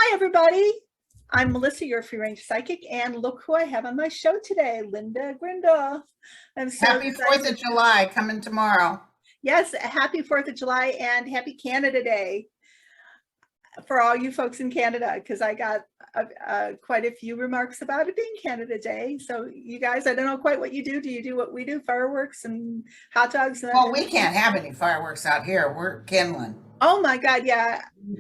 Hi, everybody. I'm Melissa, your free range psychic, and look who I have on my show today, Linda Grindel. I'm so Happy 4th of July coming tomorrow. Yes, happy 4th of July and happy Canada Day for all you folks in Canada, because I got quite a few remarks about it being Canada Day. So you guys, I don't know quite what you do. Do you do what we do, fireworks and hot dogs? Well, we can't have any fireworks out here. We're kindling. Oh my God, yeah. You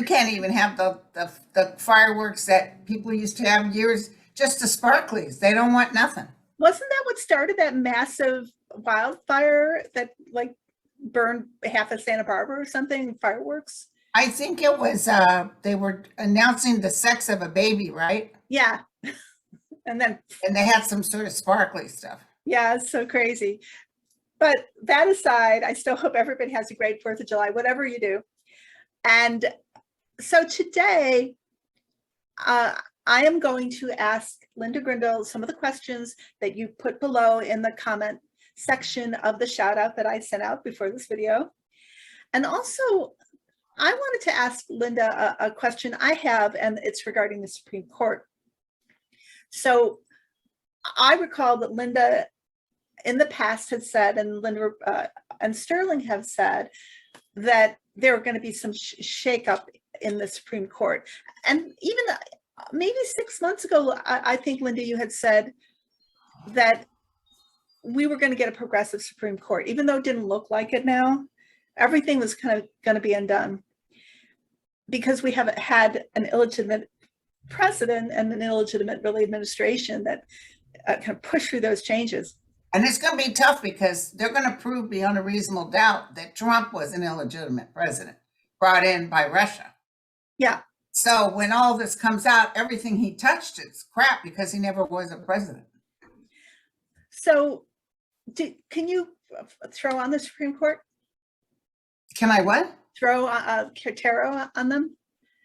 can't even have the fireworks that people used to have years, just the sparklies. They don't want nothing. Wasn't that what started that massive wildfire that like burned half of Santa Barbara or something, fireworks? I think it was, they were announcing the sex of a baby, right? Yeah. And they had some sort of sparkly stuff. Yeah, it's so crazy. But that aside, I still hope everybody has a great 4th of July, whatever you do. And so today, I am going to ask Linda Grindel some of the questions that you put below in the comment section of the shout out that I sent out before this video. And also, I wanted to ask Linda a question I have, and it's regarding the Supreme Court. So I recall that Linda in the past had said, and Linda and Sterling have said, that there are going to be some shakeup in the Supreme Court. And even maybe 6 months ago, I think, Linda, you had said that we were going to get a progressive Supreme Court, even though it didn't look like it now. Everything was kind of going to be undone because we haven't had an illegitimate president and an illegitimate, really, administration that kind of push through those changes. And it's going to be tough because they're going to prove beyond a reasonable doubt that Trump was an illegitimate president brought in by Russia. Yeah. So when all this comes out, everything he touched is crap because he never was a president. So can you throw on the Supreme Court? Can I what? Throw tarot on them?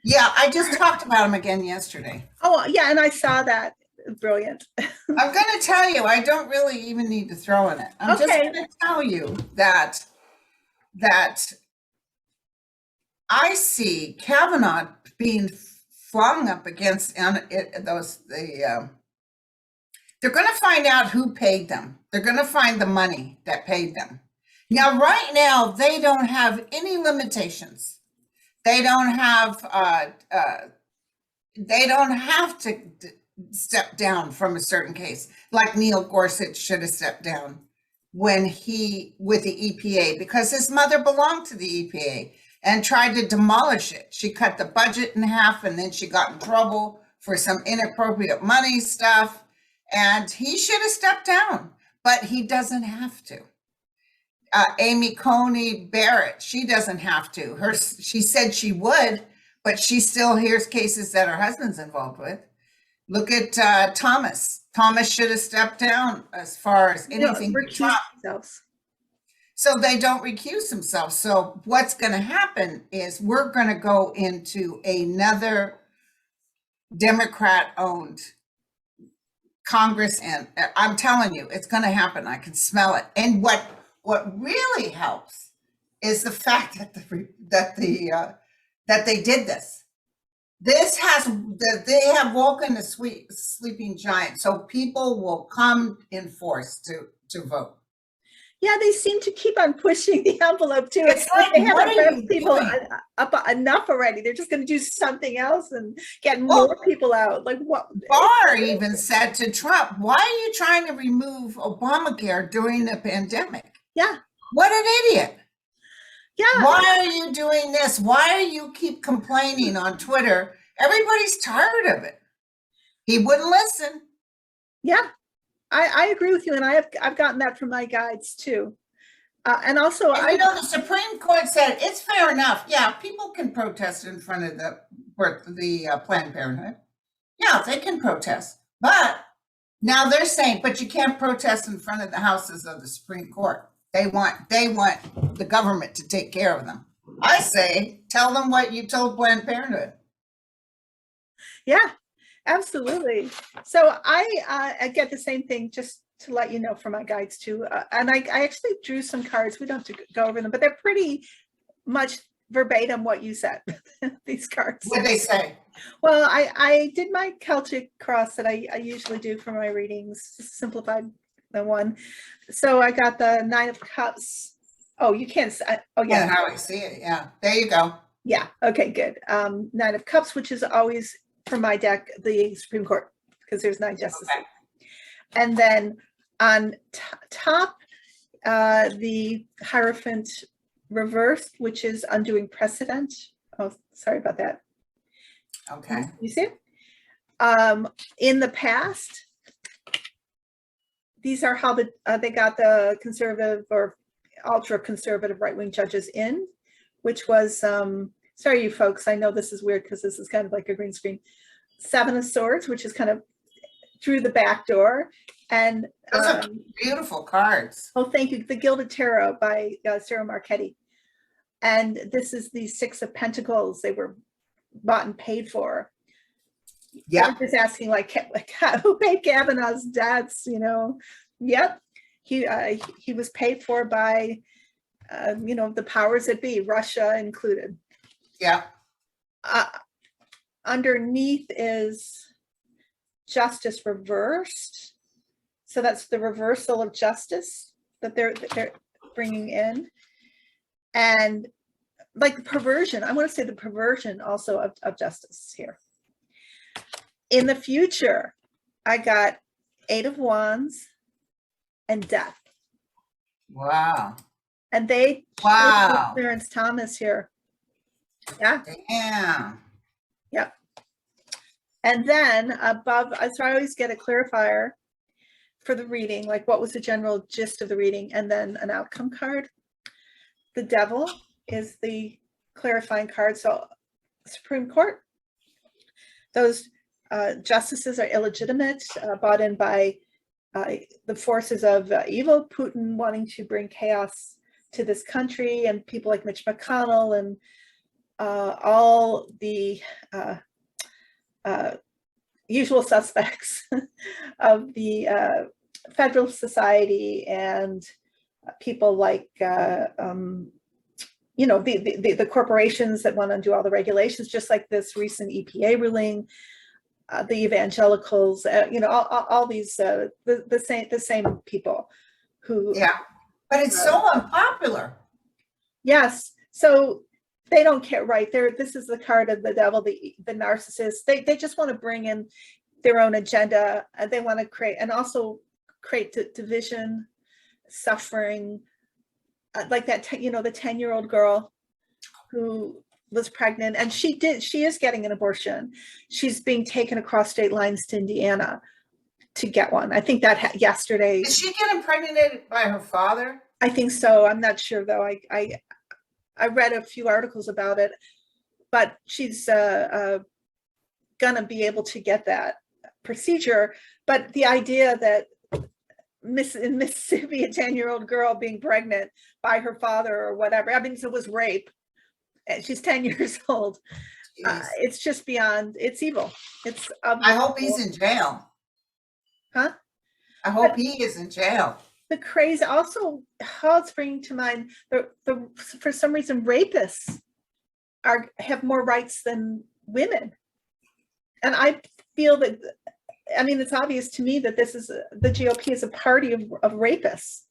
Yeah, I just talked about them again yesterday. Oh, yeah, and I saw that. Brilliant. I'm going to tell you, I don't really even need to throw in it. I'm just going to tell you that I see Kavanaugh being flung up against those. They're going to find out who paid them. They're going to find the money that paid them. Now, right now, they don't have any limitations. They don't have to step down from a certain case, like Neil Gorsuch should have stepped down with the EPA because his mother belonged to the EPA and tried to demolish it. She cut the budget in half and then she got in trouble for some inappropriate money stuff, and he should have stepped down, but he doesn't have to. Amy Coney Barrett, she doesn't have to. She said she would, but she still hears cases that her husband's involved with. Look at Thomas. Thomas should have stepped down as far as anything. So they don't recuse themselves. So what's going to happen is we're going to go into another Democrat-owned Congress, and I'm telling you, it's going to happen. I can smell it. And what really helps is the fact that they did this. They have woken the sleeping giant, so people will come in force to vote. Yeah, they seem to keep on pushing the envelope too. It's like they haven't people up enough already. They're just going to do something else and get more people out. Like what? Barr even said to Trump, "Why are you trying to remove Obamacare during the pandemic?" Yeah. What an idiot. Yeah. Why are you doing this? Why do you keep complaining on Twitter? Everybody's tired of it. He wouldn't listen. Yeah, I agree with you, and I've gotten that from my guides too. And also, the Supreme Court said it's fair enough. Yeah, people can protest in front of the Planned Parenthood. Yeah, they can protest, but now they're saying, but you can't protest in front of the houses of the Supreme Court. They want the government to take care of them. I say, tell them what you told Planned Parenthood. Yeah, absolutely. So I get the same thing, just to let you know, from my guides too. And I actually drew some cards. We don't have to go over them, but they're pretty much verbatim what you said, these cards. What they say? Well, I did my Celtic cross that I usually do for my readings, just simplified the one. So I got the Nine of Cups. Oh, you can't, oh Yeah, yeah. how I see it. Yeah, there you go. Yeah, okay, good. Nine of Cups, which is always, for my deck, the Supreme Court, because there's 9 justices. Okay. And then on top, the Hierophant reversed, which is undoing precedent. Oh, sorry about that. Okay. You see it? In the past, these are how they got the conservative or ultra conservative right-wing judges in, which was, sorry, you folks, I know this is weird because this is kind of like a green screen. 7 of Swords, which is kind of through the back door. And those are beautiful cards. Oh, thank you. The Gilded Tarot by Sarah Marchetti. And this is the 6 of Pentacles. They were bought and paid for. Yeah. I'm just asking, like who paid Kavanaugh's debts? You know. Yep. He was paid for by you know, the powers that be, Russia included. Yeah. Underneath is Justice reversed. So that's the reversal of justice that they're bringing in. And like the perversion, I want to say the perversion also of justice here. In the future, I got 8 of Wands and Death. Wow. And they Wow. Clarence Thomas here. Yeah. Yeah. Yep. And then above, so I always get a clarifier for the reading, like what was the general gist of the reading, and then an outcome card. The Devil is the clarifying card. So Supreme Court, those justices are illegitimate, bought in by the forces of evil, Putin wanting to bring chaos to this country, and people like Mitch McConnell and all the usual suspects of the Federalist Society, and people like you know, the corporations that want to do all the regulations, just like this recent EPA ruling, the evangelicals, you know, all these the same people who. Yeah, but it's so unpopular. Yes, so they don't care, right? This is the card of the devil, the narcissist. They just want to bring in their own agenda. They want to create, and also create division, suffering, like that, you know, the 10-year-old girl who was pregnant, and she is getting an abortion. She's being taken across state lines to Indiana to get one. I think that yesterday. Did she get impregnated by her father? I think so. I'm not sure though. I read a few articles about it, but she's gonna be able to get that procedure. But the idea that in Mississippi, a 10-year-old girl being pregnant by her father or whatever, I mean, it was rape. She's 10 years old. It's just beyond, it's evil. It's I hope he's in jail. Huh? I hope he is in jail. The crazy, also, how it's bringing to mind, for some reason, rapists have more rights than women. And I feel that, I mean, it's obvious to me that this is, the GOP is a party of rapists.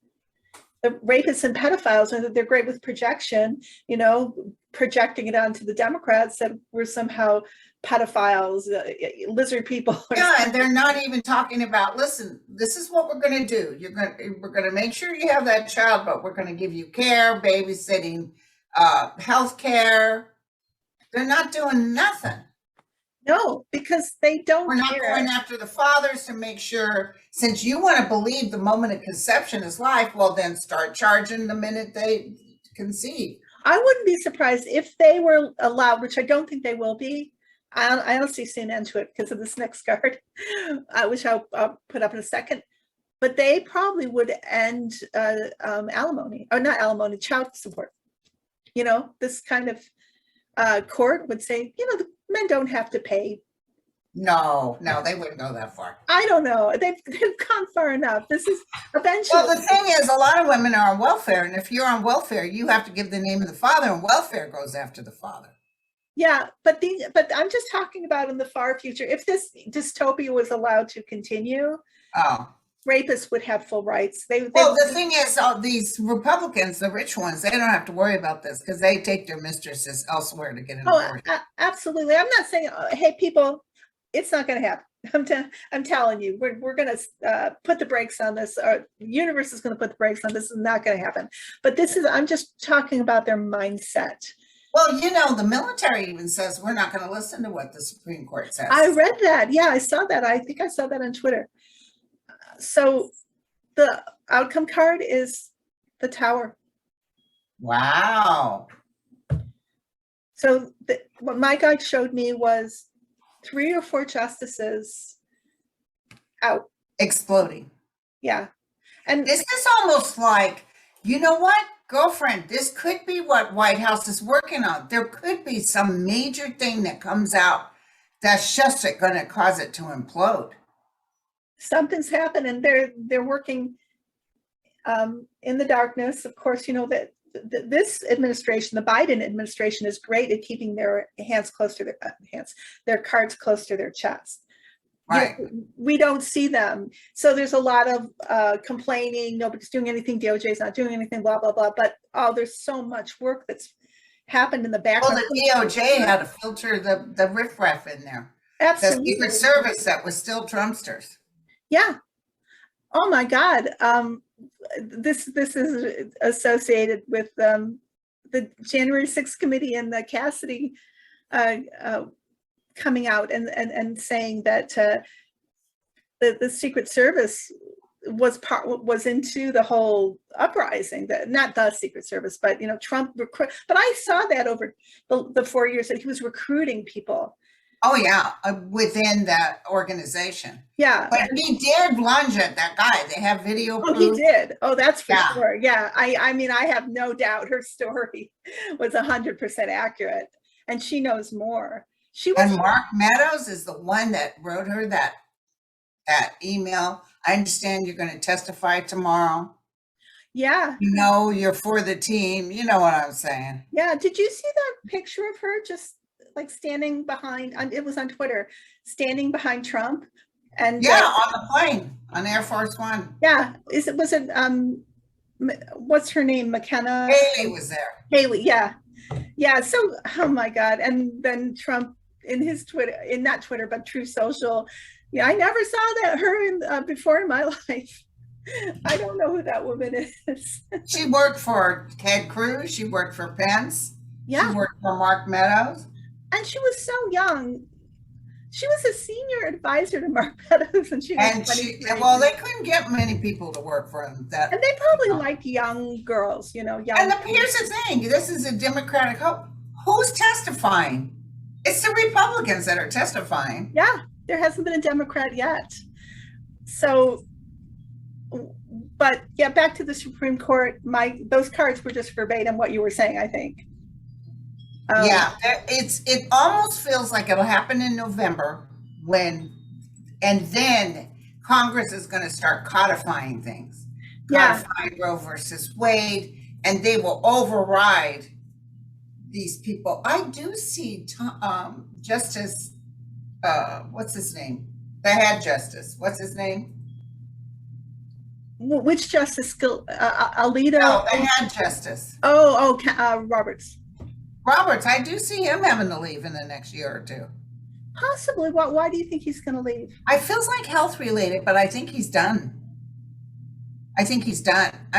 The rapists and pedophiles, and they're great with projection, you know, projecting it onto the Democrats that we're somehow pedophiles, lizard people. Yeah, and they're not even talking about, listen, this is what we're going to do. We're going to make sure you have that child, but we're going to give you care, babysitting, health care. They're not doing nothing. No, because they don't. We're not going after the fathers to make sure, since you want to believe the moment of conception is life, well, then start charging the minute they conceive. I wouldn't be surprised if they were allowed, which I don't think they will be. I don't see an end to it because of this next card, which I'll put up in a second. But they probably would end alimony, or not alimony, child support. You know, this kind of court would say, you know, the men don't have to pay No, they wouldn't go that far. I don't know. They've gone far enough. This is eventually. Well, the thing is, a lot of women are on welfare, and if you're on welfare, you have to give the name of the father, and welfare goes after the father. Yeah, but I'm just talking about in the far future. If this dystopia was allowed to continue, rapists would have full rights. Well, the thing is, these Republicans, the rich ones, they don't have to worry about this because they take their mistresses elsewhere to get an abortion. Absolutely. I'm not saying, hey, people, it's not going to happen. I'm telling you, we're going to put the brakes on this. Or the universe is going to put the brakes on this. This is not going to happen. But I'm just talking about their mindset. Well, the military even says we're not going to listen to what the Supreme Court says. I read that. Yeah, I saw that. I think I saw that on Twitter. So the outcome card is the tower. Wow. So what my guide showed me was 3 or 4 justices out. Exploding. Yeah. And this is almost like, you know what, girlfriend, this could be what White House is working on. There could be some major thing that comes out that's just going to cause it to implode. Something's happened, and they're working in the darkness. Of course, that this administration, the Biden administration, is great at keeping their hands close to their cards close to their chest. Right. We don't see them. So there's a lot of complaining. Nobody's doing anything. DOJ is not doing anything, blah, blah, blah. But there's so much work that's happened in the background. Well, the DOJ had to filter the riffraff in there. Absolutely. The Secret Service that was still Trumpsters. Yeah. Oh my God. This is associated with the January 6th committee and the Cassidy coming out and saying that the Secret Service was into the whole uprising. That not the Secret Service, but Trump. But I saw that over the 4 years that he was recruiting people. Oh yeah, within that organization. Yeah, but he did lunge at that guy. They have video proof. He did. Oh, that's for sure. Yeah, I mean, I have no doubt her story was 100% accurate, and she knows more. And Mark Meadows is the one that wrote her that email. I understand you're going to testify tomorrow. Yeah. You're for the team. You know what I'm saying? Yeah. Did you see that picture of her just like standing behind? It was on Twitter, standing behind Trump, and on the plane on Air Force One. Yeah. Was it what's her name? McKenna. Haley was there. Haley. Yeah. Yeah. So, oh my God. And then Trump in his Twitter, in not Twitter, but True Social. Yeah, I never saw her before in my life. I don't know who that woman is. She worked for Ted Cruz. She worked for Pence. Yeah. She worked for Mark Meadows. And she was so young. She was a senior advisor to Mark Meadows, and well, they couldn't get many people to work for them. And they probably like young girls, young. And here's the thing: this is a Democratic hope. Who's testifying? It's the Republicans that are testifying. Yeah, there hasn't been a Democrat yet. So, but yeah, back to the Supreme Court. Those cards were just verbatim what you were saying, I think. It almost feels like it'll happen in November and then Congress is going to start codifying things. Codifying Roe versus Wade, and they will override these people. I do see Justice, what's his name? The head justice. What's his name? Which justice? Alito? No, the head justice. Roberts. Roberts, I do see him having to leave in the next year or two. Possibly. Why do you think he's going to leave? I feels like health related, but I think he's done. I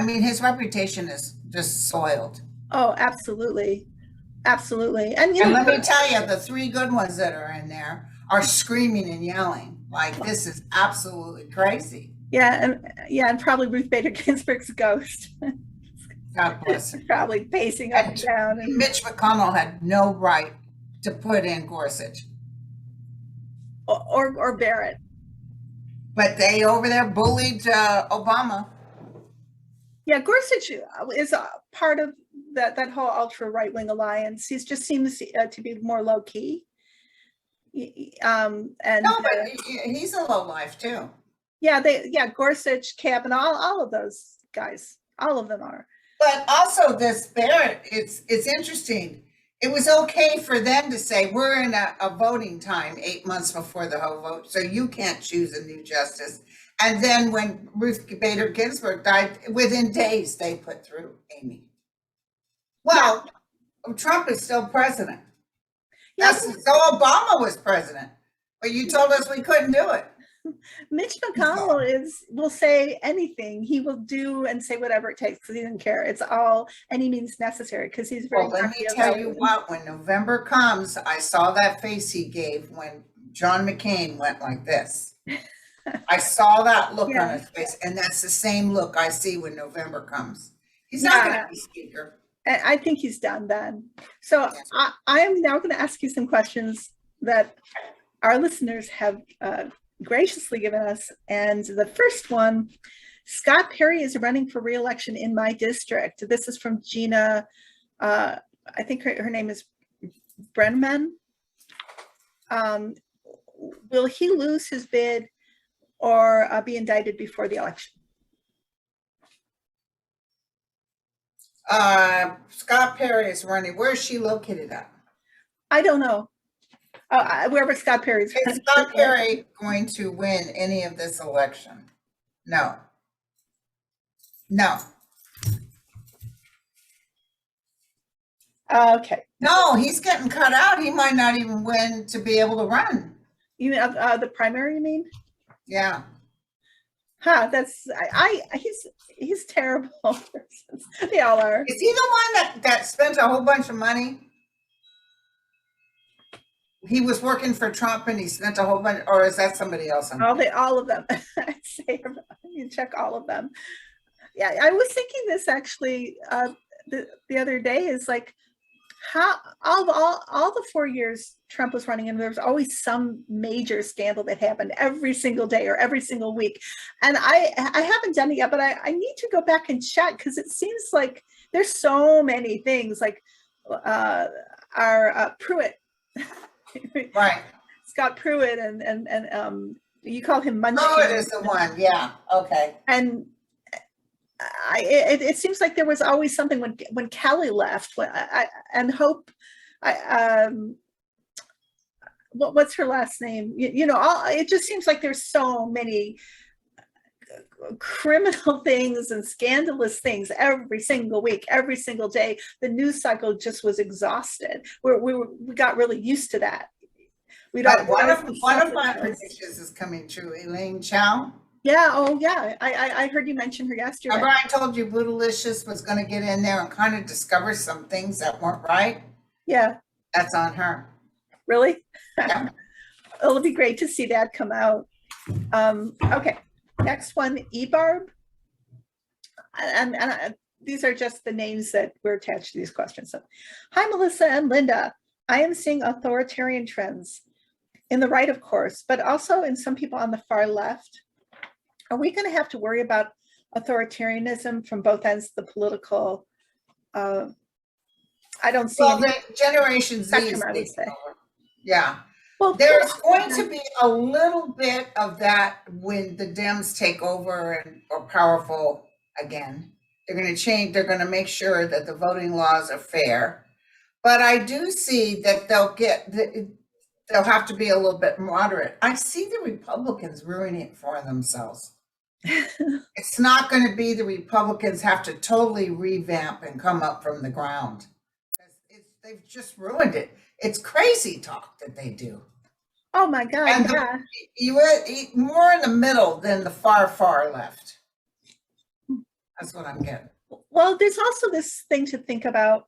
mean, his reputation is just soiled. Oh, absolutely. Absolutely. And let me tell you, the 3 good ones that are in there are screaming and yelling like this is absolutely crazy. Yeah, and probably Ruth Bader Ginsburg's ghost. God bless her. Probably pacing up and down. And Mitch McConnell had no right to put in Gorsuch. Or Barrett. But they over there bullied Obama. Yeah, Gorsuch is a part of that whole ultra right-wing alliance. He just seems to be more low-key. And No, but he's a low life too. yeah, Gorsuch, Kavanaugh, all of those guys, all of them are. But also this Barrett, it's interesting. It was okay for them to say, we're in a voting time 8 months before the whole vote, so you can't choose a new justice. And then when Ruth Bader Ginsburg died, within days, they put through Amy. Well, Trump is still president. Yes. So Obama was president, but you told us we couldn't do it. Mitch McConnell will say anything. He will do and say whatever it takes because he doesn't care. It's all any means necessary because he's very. Well, let me tell you what, when November comes, I saw that face he gave when John McCain went like this. I saw that look on his face, and that's the same look I see when November comes. He's not going to be speaker. I think he's done then. So I am now going to ask you some questions that our listeners have graciously given us. And the first one, Scott Perry is running for re-election in my district. This is from Gina. I think her name is Brenman. Will he lose his bid or be indicted before the election? Scott Perry is running. Where is she located at? I don't know. Wherever Scott Perry is. Is Scott Perry going to win any of this election? No. No. Okay. No, he's getting cut out. He might not even win to be able to run. You mean the primary, you mean? Yeah. Huh, that's he's terrible. They all are. Is he the one that spent a whole bunch of money? He was working for Trump and he spent a whole bunch, or is that somebody else? All of them. I'd say you check all of them. Yeah, I was thinking this actually the other day is like how all the 4 years Trump was running, and there was always some major scandal that happened every single day or every single week. And I haven't done it yet, but I need to go back and check because it seems like there's so many things like our Pruitt. Right. Scott Pruitt and you call him Munchkin. Pruitt is the one, yeah. Okay. And it seems like there was always something when Kelly left. And Hope, what's her last name? It just seems like there's so many criminal things and scandalous things every single week, every single day. The news cycle just was exhausted. We got really used to that. One of my predictions is coming true. Elaine Chao. Yeah. Oh, yeah. I heard you mention her yesterday. Remember I told you Bootylicious was going to get in there and kind of discover some things that weren't right? Yeah. That's on her. Really? Yeah. It'll be great to see that come out. Okay. Next one, eBarb. And these are just the names that were attached to these questions. So, hi, Melissa and Linda. I am seeing authoritarian trends in the right, of course, but also in some people on the far left. Are we going to have to worry about authoritarianism from both ends of the political? I don't see. Well, the Generation Z is taking over. Yeah. Well, there's going to be a little bit of that when the Dems take over and are powerful again. They're going to change. They're going to make sure that the voting laws are fair. But I do see that they'll have to be a little bit moderate. I see the Republicans ruining it for themselves. It's not going to be the Republicans have to totally revamp and come up from the ground. They've just ruined it. It's crazy talk that they do. Oh my God! And yeah. You were more in the middle than the far left. That's what I'm getting. Well, there's also this thing to think about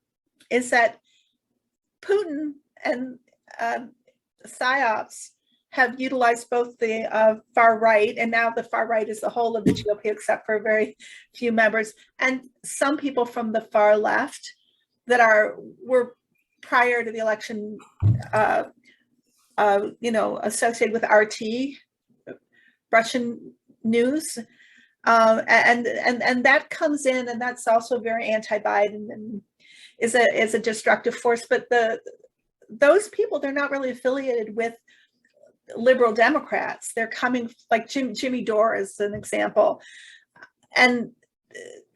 is that Putin and PSYOPs have utilized both the far right, and now the far right is the whole of the GOP except for very few members, and some people from the far left that were prior to the election, associated with RT, Russian news, and that comes in, and that's also very anti-Biden and is a destructive force. But those people, they're not really affiliated with liberal Democrats. They're coming, like Jimmy Dore is an example. And,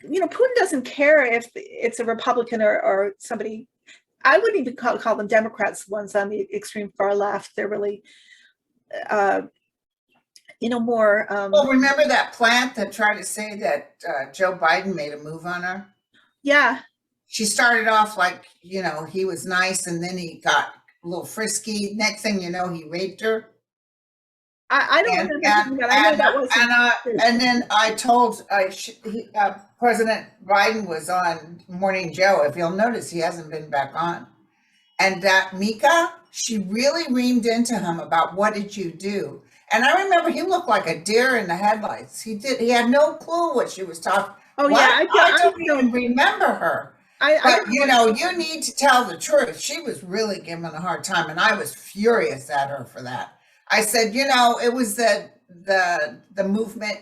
Putin doesn't care if it's a Republican or somebody. I wouldn't even call them Democrats, ones on the extreme far left. They're really, more. Well, remember that plant that tried to say that Joe Biden made a move on her? Yeah. She started off like, he was nice, and then he got a little frisky. Next thing you know, he raped her. I don't remember that. I know that wasn't. And then I told President Biden was on Morning Joe. If you'll notice, he hasn't been back on. And that Mika, she really reamed into him about, what did you do? And I remember he looked like a deer in the headlights. He had no clue what she was talking. Oh, what? Yeah, I don't even remember her. But you need to tell the truth. She was really giving a hard time, and I was furious at her for that. I said, it was the movement,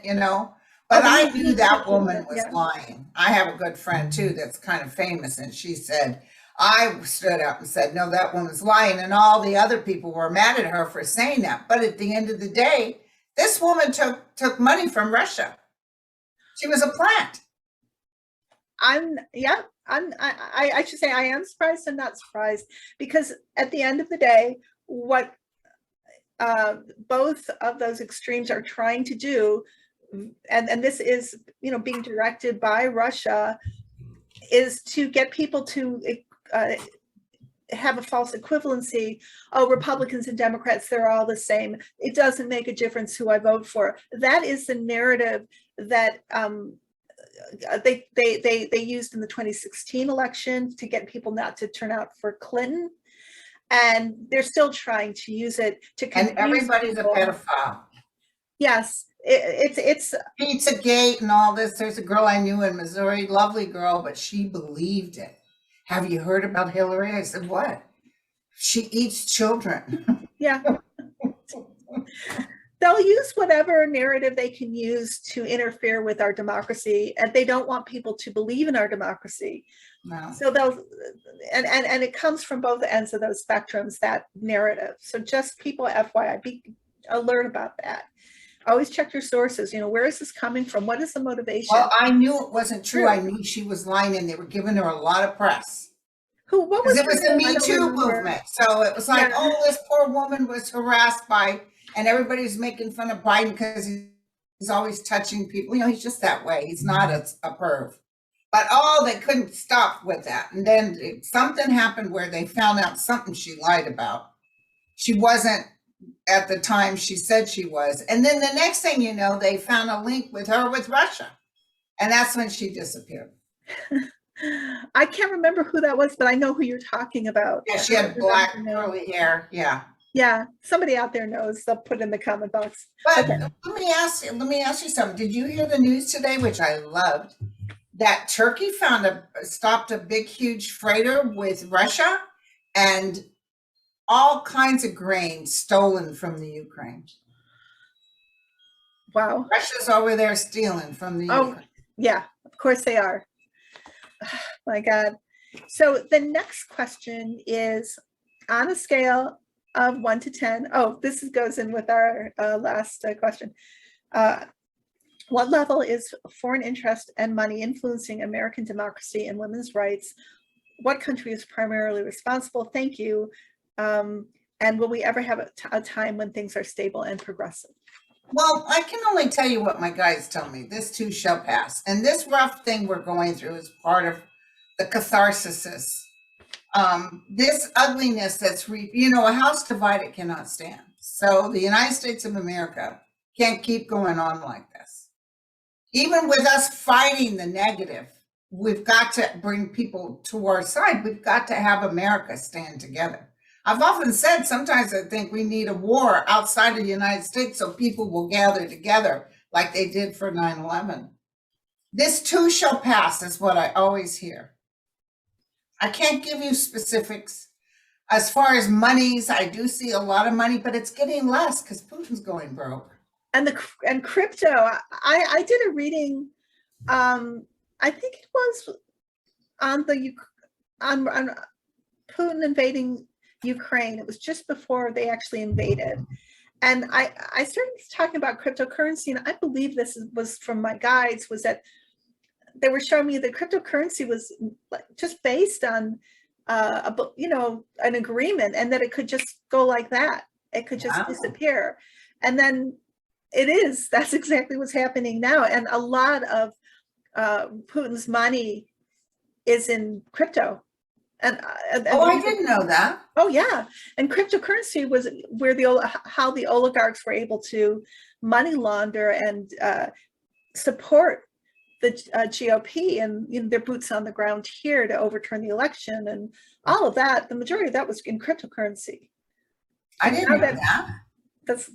but I knew that woman was lying. I have a good friend too that's kind of famous, and she said, I stood up and said, no, that woman's lying, and all the other people were mad at her for saying that. But at the end of the day, this woman took money from Russia. She was a plant. I should say I am surprised and not surprised, because at the end of the day, what both of those extremes are trying to do, and this is, being directed by Russia, is to get people to have a false equivalency. Oh, Republicans and Democrats, they're all the same. It doesn't make a difference who I vote for. That is the narrative that they used in the 2016 election to get people not to turn out for Clinton. And they're still trying to use it to confuse and everybody's people. A pedophile. Yes, it's Pizzagate and all this. There's a girl I knew in Missouri, lovely girl, but she believed it. Have you heard about Hillary? I said, what? She eats children. Yeah. They'll use whatever narrative they can use to interfere with our democracy, and they don't want people to believe in our democracy. No. So they'll, and it comes from both ends of those spectrums, that narrative. So just people, FYI, be alert about that. Always check your sources. Where is this coming from? What is the motivation? Well, I knew it wasn't true. I knew she was lying, and they were giving her a lot of press. What was it was the Me Too movement. So it was like, oh, this poor woman was harassed by, and everybody's making fun of Biden because he's always touching people. He's just that way. He's not a perv. But they couldn't stop with that. And then something happened where they found out something she lied about. She wasn't at the time she said she was. And then the next thing you know, they found a link with her with Russia. And that's when she disappeared. I can't remember who that was, but I know who you're talking about. Yeah, she had black curly hair. Yeah. Yeah, somebody out there knows. They'll put in the comment box. But okay. let me ask you something. Did you hear the news today, which I loved, that Turkey stopped a big, huge freighter with Russia, and all kinds of grain stolen from the Ukraine? Wow. Russia's over there stealing from the Ukraine. Yeah, of course they are. Oh, my God. So the next question is, on a scale of 1 to 10. Oh, this goes in with our last question. What level is foreign interest and money influencing American democracy and women's rights? What country is primarily responsible? Thank you. And will we ever have a time when things are stable and progressive? Well, I can only tell you what my guys tell me. This too shall pass. And this rough thing we're going through is part of the catharsis. This ugliness that's, a house divided cannot stand. So the United States of America can't keep going on like this. Even with us fighting the negative, we've got to bring people to our side. We've got to have America stand together. I've often said, sometimes I think we need a war outside of the United States so people will gather together like they did for 9/11. This too shall pass is what I always hear. I can't give you specifics. As far as monies, I do see a lot of money, but it's getting less because Putin's going broke. And crypto, I did a reading, I think it was on Putin invading Ukraine. It was just before they actually invaded. And I started talking about cryptocurrency, and I believe this was from my guides, was that they were showing me that cryptocurrency was just based on, an agreement, and that it could just go like that. It could just disappear. And then that's exactly what's happening now. And a lot of Putin's money is in crypto. And I didn't know that. Oh yeah, and cryptocurrency was where how the oligarchs were able to money launder and support the GOP and their boots on the ground here to overturn the election and all of that. The majority of that was in cryptocurrency. I didn't know that. That's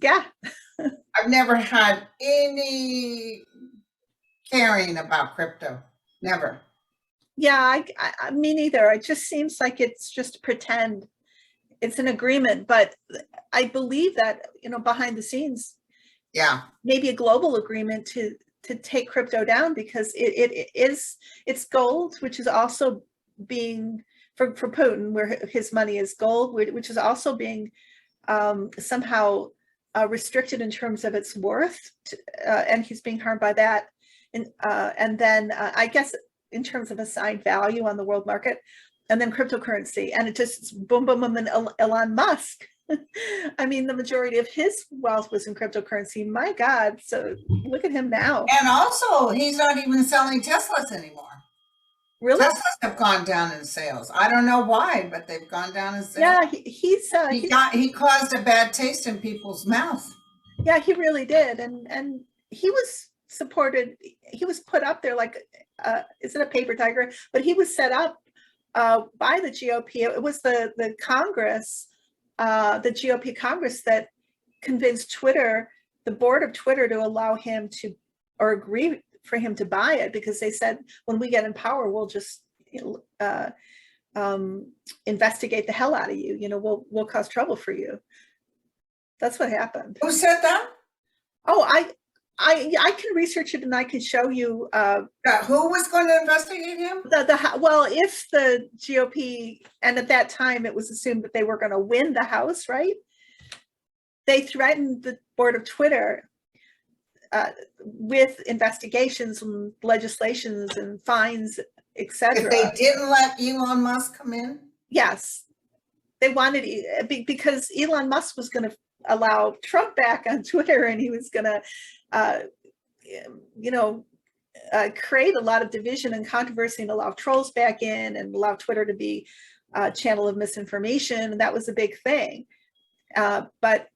I've never had any caring about crypto. Never. Yeah, me neither. It just seems like it's just pretend. It's an agreement, but I believe that, behind the scenes, maybe a global agreement to take crypto down, because it's gold, which is also being for Putin, where his money is gold, which is also being somehow restricted in terms of its worth, and he's being harmed by that. And then I guess in terms of assigned value on the world market, and then cryptocurrency, and it just boom, boom, boom, and Elon Musk. I mean, the majority of his wealth was in cryptocurrency. My God, so look at him now. And also, he's not even selling Teslas anymore. Really? Teslas have gone down in sales. I don't know why, but they've gone down in sales. Yeah, he caused a bad taste in people's mouth. Yeah, he really did, and he was supported. He was put up there like, is it a paper tiger? But he was set up by the GOP. It was the Congress, the GOP Congress, that convinced Twitter, the board of Twitter, to allow him to, or agree for him to buy it, because they said, when we get in power, we'll just investigate the hell out of you. We'll cause trouble for you. That's what happened. Who said that? Oh, I can research it, and I can show you. Who was going to investigate him? Well, if the GOP, and at that time it was assumed that they were going to win the House, right? They threatened the board of Twitter with investigations and legislations and fines, etc. If they didn't let Elon Musk come in? Yes, they wanted, because Elon Musk was going to allow Trump back on Twitter, and he was going to create a lot of division and controversy, and allow trolls back in, and allow Twitter to be a channel of misinformation. And that was a big thing. But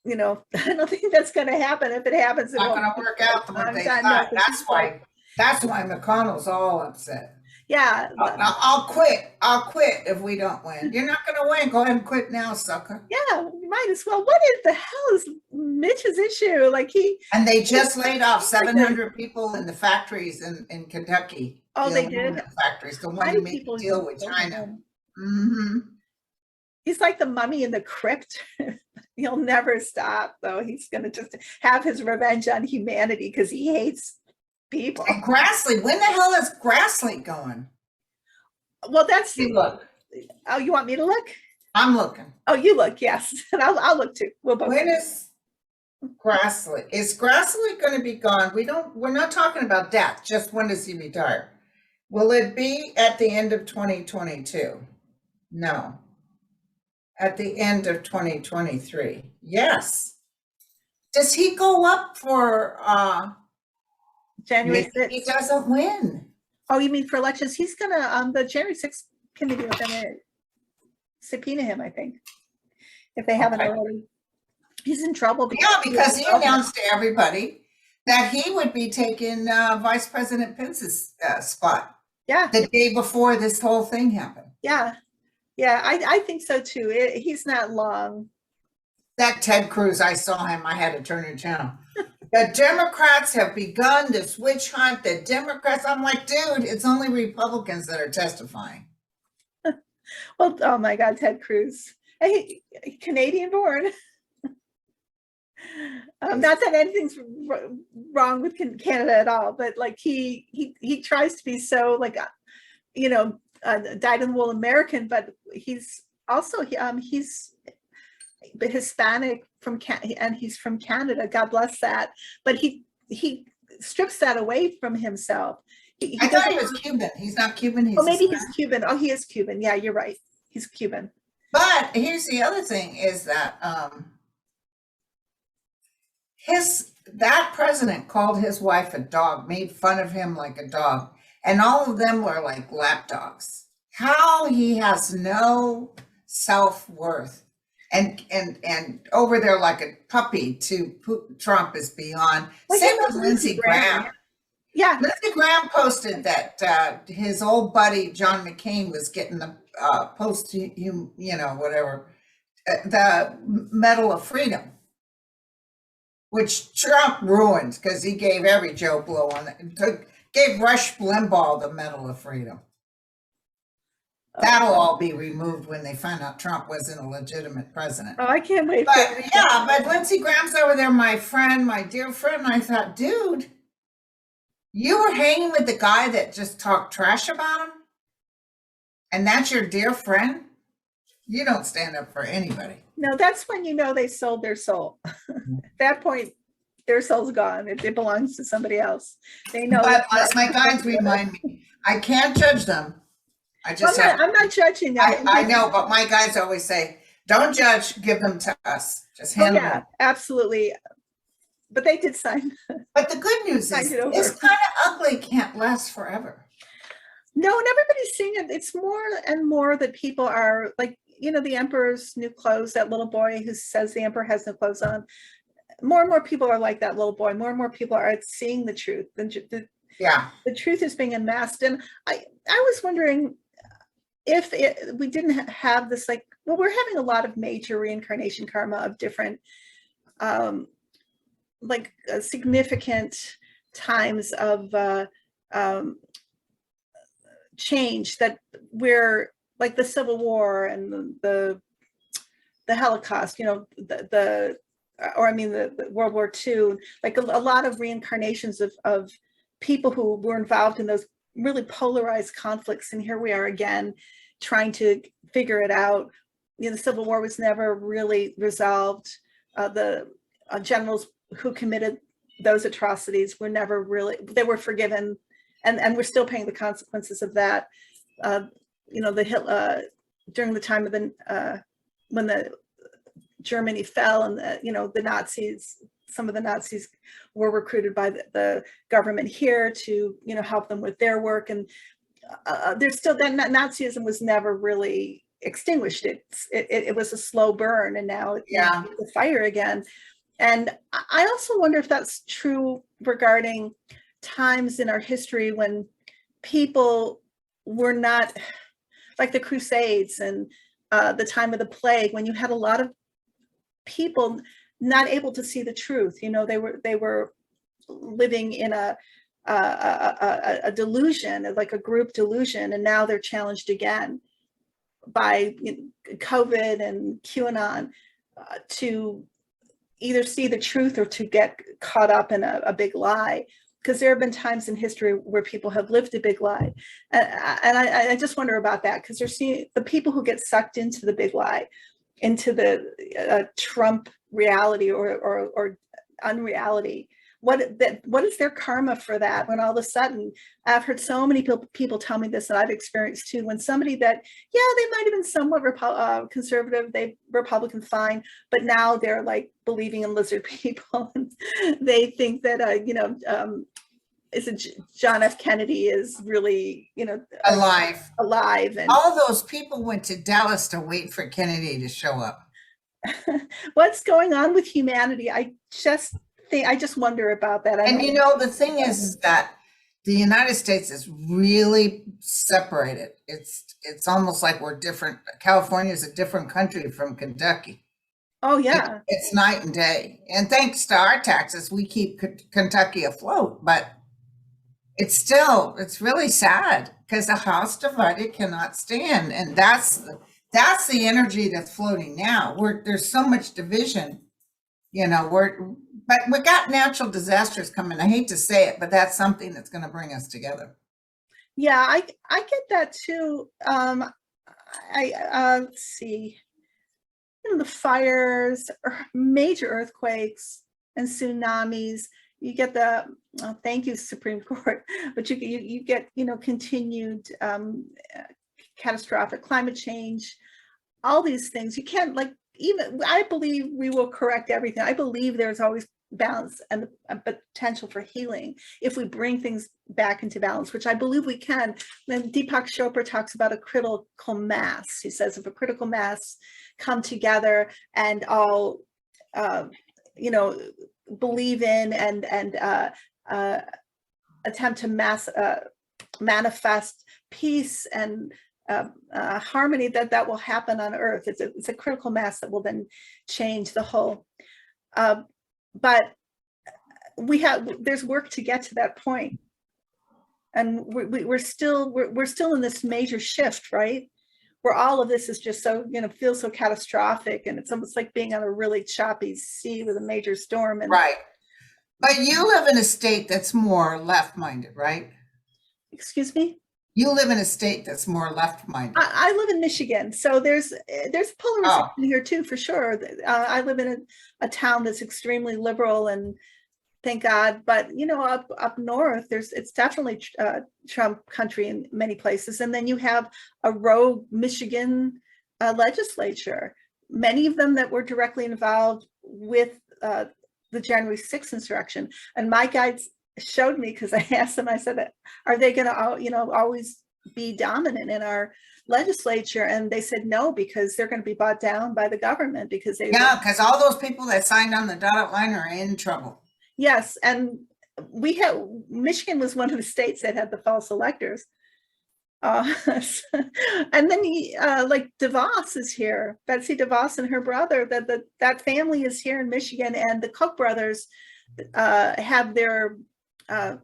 I don't think that's going to happen. If it happens, it's not going to work out the way they thought. That's why McConnell's all upset. Yeah. I'll quit if we don't win. You're not going to win. Go ahead and quit now, sucker. Yeah, you might as well. What in the hell is Mitch's issue? And they just laid off 700 people in the factories in Kentucky. Oh, they did? Factories. The one who made a deal with China. Mm-hmm. He's like the mummy in the crypt. He'll never stop, though. He's going to just have his revenge on humanity, because he hates people. And Grassley, when the hell is Grassley going? Well, that's look. Oh, you want me to look? I'm looking. Oh, you look, yes. And I'll look too. We'll both. When is Grassley? Is Grassley going to be gone? We're not talking about death, just when does he retire? Will it be at the end of 2022? No. At the end of 2023? Yes. Does he go up for January 6th? He doesn't win. Oh, you mean for elections? He's gonna the January 6th committee are gonna subpoena him, I think, if they haven't already. He's in trouble. Because he announced to everybody that he would be taking Vice President Pence's spot. Yeah. The day before this whole thing happened. Yeah. Yeah, I think so too. He's not long. That Ted Cruz, I saw him. I had to turn the channel. The Democrats have begun this witch hunt. The Democrats, I'm like, dude, it's only Republicans that are testifying. Well, oh my God, Ted Cruz, Canadian born. Not that anything's wrong with Canada at all, but like he tries to be so like, dyed-in-the-wool American, but he's also he's Hispanic and he's from Canada. God bless that. But he strips that away from himself. I thought he was Cuban. He's not Cuban. He's maybe Hispanic. he's Cuban. Oh, he is Cuban. Yeah, you're right. He's Cuban. But here's the other thing is that that president called his wife a dog, made fun of him like a dog, and all of them were like lap dogs. How he has no self-worth and over there like a puppy to Trump is beyond. Well, Same with Lindsey Graham. Yeah. Lindsey Graham posted that his old buddy John McCain was getting the whatever, the Medal of Freedom, which Trump ruined because he gave every Joe Blow on it. Gave Rush Limbaugh the Medal of Freedom. That'll all be removed when they find out Trump wasn't a legitimate president. Oh, I can't wait. But Lindsey Graham's over there, my friend, my dear friend. And I thought, dude, you were hanging with the guy that just talked trash about him? And that's your dear friend? You don't stand up for anybody. No, that's when you know they sold their soul. At that point, their soul's gone. It belongs to somebody else. They know. But as my guides remind me, I can't judge them. I'm not judging them. I know, but my guides always say, don't judge, give them to us. Just handle them. Absolutely. But they did sign. But the good news is this kind of ugly can't last forever. No, and everybody's seeing it. It's more and more that people are like, the emperor's new clothes, that little boy who says the emperor has no clothes on. More and more people are like that little boy. More and more people are seeing the truth. The truth is being unmasked. And I was wondering if we didn't have this, we're having a lot of major reincarnation karma of different, significant times of change that we're like the Civil War and the Holocaust, the World War II, like a lot of reincarnations of people who were involved in those really polarized conflicts. And here we are again, trying to figure it out. The Civil War was never really resolved. The generals who committed those atrocities were never really, they were forgiven, and we're still paying the consequences of that. During the time of when the Germany fell and the Nazis, some of the Nazis were recruited by the government here to help them with their work, and there's still that Nazism was never really extinguished. It was a slow burn, and now it's a fire again. And I also wonder if that's true regarding times in our history when people were not, like the Crusades and the time of the plague, when you had a lot of people not able to see the truth. They were living in a delusion, like a group delusion, and now they're challenged again by COVID and QAnon to either see the truth or to get caught up in a big lie. Because there have been times in history where people have lived a big lie. And I just wonder about that, because they're seeing the people who get sucked into the big lie, into the Trump reality or unreality. What is their karma for that, when all of a sudden, I've heard so many people tell me this, and I've experienced too, when somebody that, they might have been somewhat conservative, they Republican, fine, but now they're like believing in lizard people. They think that, is it John F. Kennedy is really, alive. And all those people went to Dallas to wait for Kennedy to show up. What's going on with humanity? I just wonder about that. And the thing is that the United States is really separated. It's almost like we're different. California is a different country from Kentucky. Oh yeah. It's night and day. And thanks to our taxes, we keep Kentucky afloat, but it's really sad, because the house divided cannot stand. And that's the energy that's floating now. There's so much division, but we got natural disasters coming. I hate to say it, but that's something that's going to bring us together. Yeah, I get that too. let's see, the fires, major earthquakes and tsunamis. You get the, thank you, Supreme Court, but you get, continued catastrophic climate change, all these things. You can't, like, even, I believe we will correct everything. I believe there's always balance and a potential for healing if we bring things back into balance, which I believe we can. Then Deepak Chopra talks about a critical mass. He says if a critical mass come together and all, believe in and attempt to manifest peace and harmony, that will happen on Earth. It's a critical mass that will then change the whole. But there's work to get to that point, and we're still in this major shift, right? Where all of this is just so, feels so catastrophic, and it's almost like being on a really choppy sea with a major storm. And right. But you live in a state that's more left-minded, right? Excuse me? You live in a state that's more left-minded. I live in Michigan, so there's polarization here too, for sure. I live in a town that's extremely liberal, and thank God. But up north, it's definitely Trump country in many places. And then you have a rogue Michigan legislature, many of them that were directly involved with the January 6th insurrection. And my guides showed me, because I asked them, I said, are they going to, always be dominant in our legislature? And they said no, because they're going to be bought down by the government, because because all those people that signed on the dotted line are in trouble. Yes, and Michigan was one of the states that had the false electors. And then like DeVos is here, Betsy DeVos and her brother, that family is here in Michigan, and the Koch brothers have their, I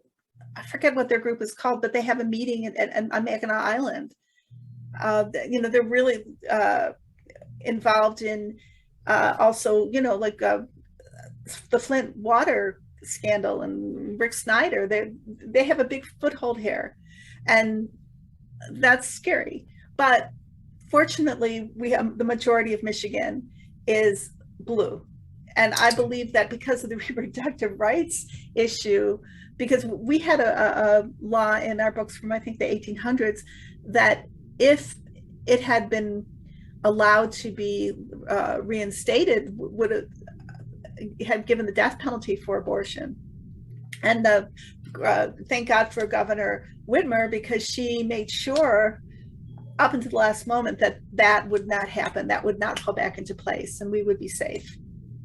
forget what their group is called, but they have a meeting on Mackinac Island. They're really involved in also, like the Flint water scandal and Rick Snyder. They have a big foothold here, and that's scary. But fortunately, we have the majority of Michigan is blue. And I believe that because of the reproductive rights issue, because we had a law in our books from, I think, the 1800s, that if it had been allowed to be reinstated, would have given the death penalty for abortion. And thank God for Governor Whitmer, because she made sure up until the last moment that would not happen, that would not fall back into place, and we would be safe.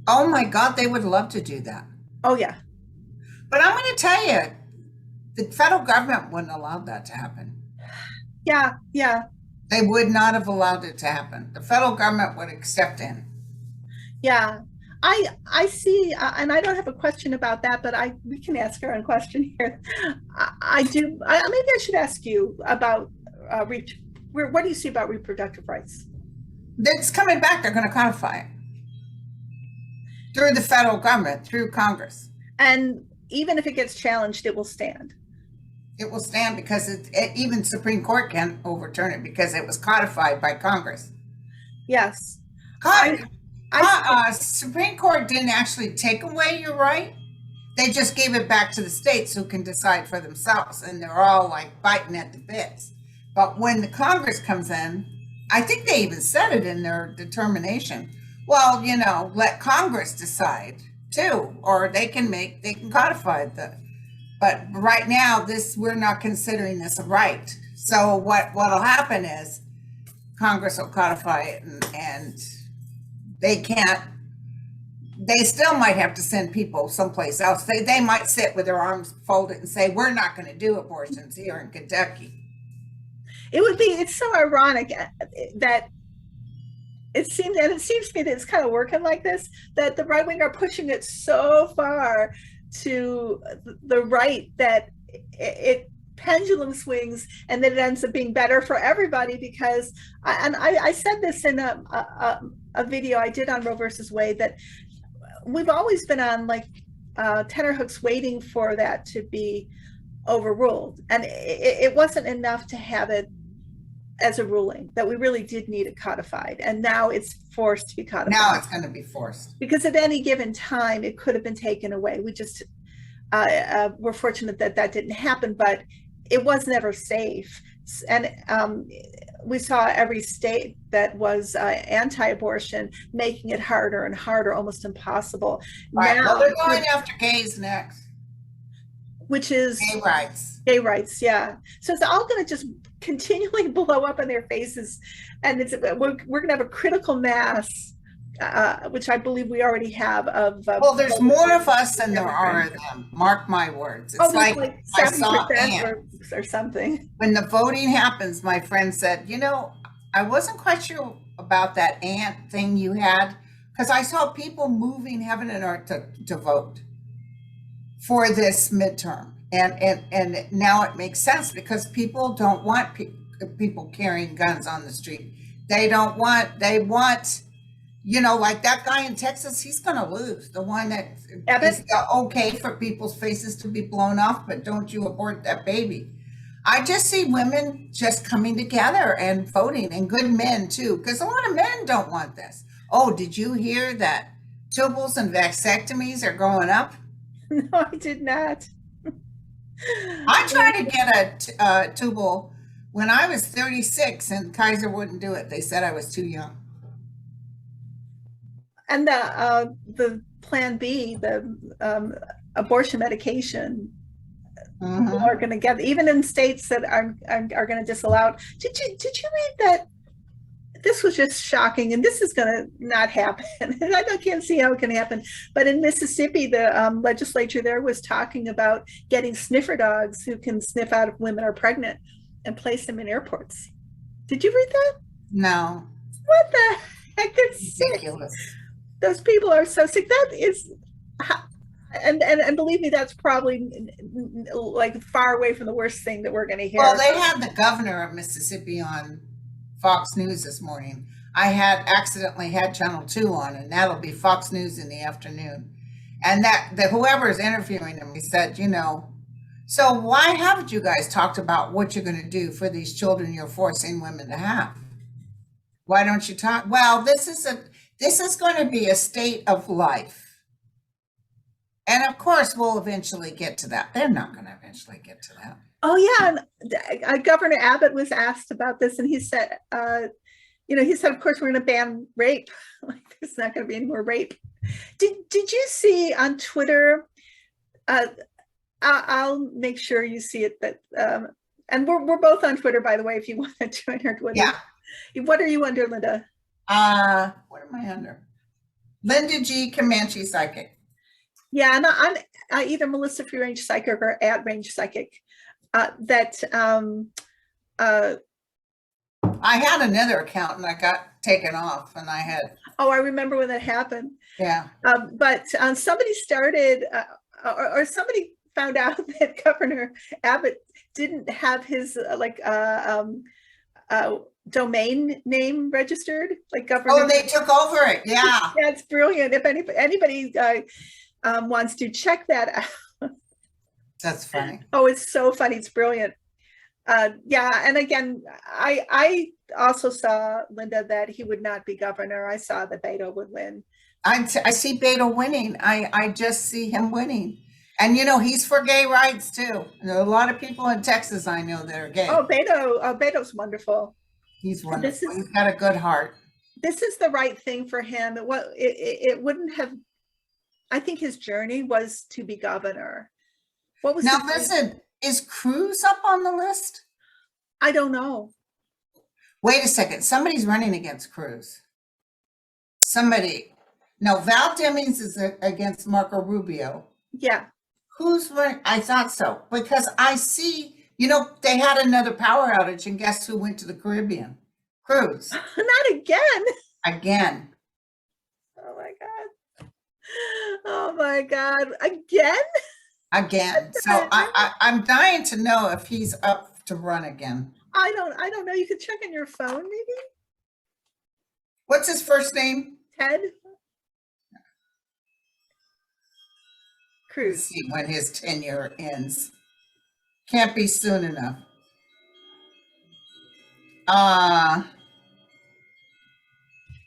Oh my God, they would love to do that. Oh yeah. But I'm going to tell you, the federal government wouldn't allow that to happen. Yeah. They would not have allowed it to happen. The federal government would have stepped in. Yeah. I see, and I don't have a question about that, but we can ask her a question here. I do. Maybe I should ask you about what do you see about reproductive rights? It's coming back. They're going to codify it through the federal government, through Congress. And even if it gets challenged, it will stand. It will stand because even Supreme Court can't overturn it because it was codified by Congress. Yes. Supreme Court didn't actually take away your right. They just gave it back to the states who can decide for themselves, and they're all like biting at the bits. But when the Congress comes in, I think they even said it in their determination. Well, let Congress decide too, or they can codify but right now we're not considering this a right. So what'll happen is Congress will codify it, and they still might have to send people someplace else. They might sit with their arms folded and say, we're not going to do abortions here in Kentucky. It's so ironic that it seems to me that it's kind of working like this, that the right wing are pushing it so far to the right that it pendulum swings, and then it ends up being better for everybody. Because I said this in a video I did on Roe versus Wade, that we've always been on like tenterhooks waiting for that to be overruled, and it wasn't enough to have it as a ruling that we really did need it codified, and now it's forced to be codified. Now it's going to be forced. Because at any given time, it could have been taken away. We just we're fortunate that that didn't happen, but it was never safe. And we saw every state that was anti-abortion making it harder and harder, almost impossible. Right. Now, Well, they're going after gays next. which is Gay rights. Gay rights, yeah. So it's all going to just continually blow up in their faces, and we're going to have a critical mass, which I believe we already have. Well, there's more of us than there are of them. Mark my words. It's like I saw or something. When the voting happens, my friend said, you know, I wasn't quite sure about that ant thing you had, because I saw people moving heaven and earth to vote for this midterm. And now it makes sense, because people don't want people carrying guns on the street. They want, you know, like that guy in Texas, he's going to lose. The one that is okay for people's faces to be blown off, but don't you abort that baby. I just see women just coming together and voting, and good men too, because a lot of men don't want this. Oh, did you hear that tubals and vasectomies are going up? No, I did not. I tried to get a tubal when I was 36, and Kaiser wouldn't do it. They said I was too young. And the Plan B, the abortion medication, people are going to get, even in states that are going to disallow it. Did you read that? This was just shocking, and this is going to not happen. And I can't see how it can happen. But in Mississippi, the legislature there was talking about getting sniffer dogs who can sniff out if women are pregnant and place them in airports. Did you read that? No. What the heck? That's ridiculous. Sick. Those people are so sick. That is, and believe me, that's probably like far away from the worst thing that we're going to hear. Well, they had the governor of Mississippi on Fox News this morning. I had accidentally had Channel 2 on, and that'll be Fox News in the afternoon. And that whoever's interviewing him, he said, you know, so why haven't you guys talked about what you're going to do for these children you're forcing women to have? Why don't you talk? Well, this is going to be a state of life. And of course, we'll eventually get to that. They're not going to eventually get to that. Oh, yeah. And Governor Abbott was asked about this, and he said, he said, of course, we're going to ban rape. Like, there's not going to be any more rape. Did you see on Twitter? I'll make sure you see it. That and we're both on Twitter, by the way, if you want to join our Twitter. Yeah. What are you under, Linda? What am I under? Linda G. Comanche Psychic. Yeah, and I'm either Melissa Free Range Psychic or at Range Psychic. I had another account and I got taken off, and I had. Oh, I remember when that happened. Yeah. But somebody started, or somebody found out that Governor Abbott didn't have his domain name registered, like Governor. Oh, they took over it. Yeah. That's brilliant. If anybody wants to check that out. That's funny. Oh, it's so funny. It's brilliant. Yeah. And again, I also saw, Linda, that he would not be governor. I saw that Beto would win. I see Beto winning. I just see him winning. And, you know, he's for gay rights, too. There are a lot of people in Texas I know that are gay. Oh, Beto's wonderful. He's wonderful. He's got a good heart. This is the right thing for him. It wouldn't have, I think his journey was to be governor. What was now, listen, is Cruz up on the list? I don't know. Wait a second. Somebody's running against Cruz. Somebody. No, Val Demings is against Marco Rubio. Yeah. Who's running? I thought so. Because I see, you know, they had another power outage, and guess who went to the Caribbean? Cruz. Not again. Again. Oh my God. Oh my God. Again? Again. So I'm dying to know if he's up to run again. I don't know. You could check on your phone, maybe. What's his first name? Ted Cruz. Let's see when his tenure ends. Can't be soon enough. Uh,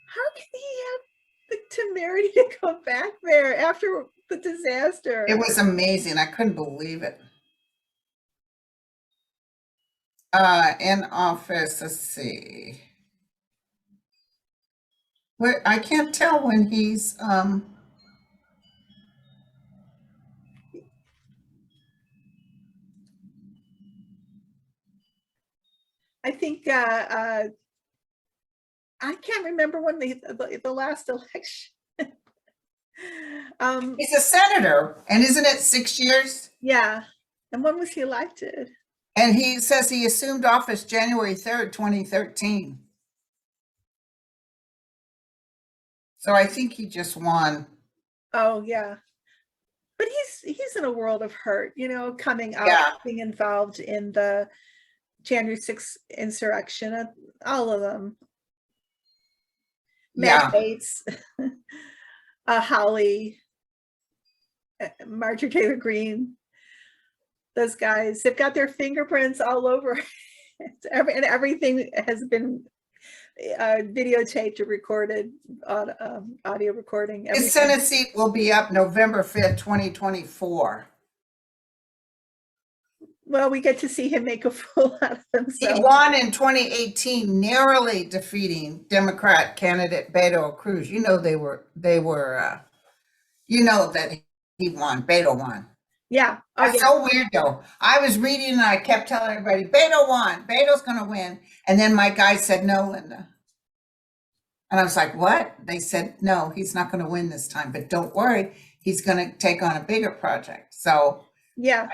How can he have the temerity to go back there after the disaster? it was amazing. I couldn't believe it. In office, let's see. Where I can't tell when he's I think I can't remember when the last election. he's a senator, and isn't it 6 years? Yeah. And when was he elected? And he says he assumed office January 3rd, 2013. So I think he just won. Oh, yeah. But he's in a world of hurt, coming out, Yeah. being involved in the January 6th insurrection, all of them. Matt Bates, Holly, Marjorie Taylor Greene, those guys, they've got their fingerprints all over it. And everything has been videotaped or recorded, audio recording. His Senate seat will be up November 5th, 2024. Well, we get to see him make a fool out of himself. He won in 2018, narrowly defeating Democrat candidate Beto Cruz. You know they were you know that he won. Beto won. Yeah. Oh, that's so weird though. I was reading and I kept telling everybody, Beto won. Beto's gonna win. And then my guy said, no, Linda. And I was like, what? They said, no, he's not gonna win this time, but don't worry, he's gonna take on a bigger project. So yeah.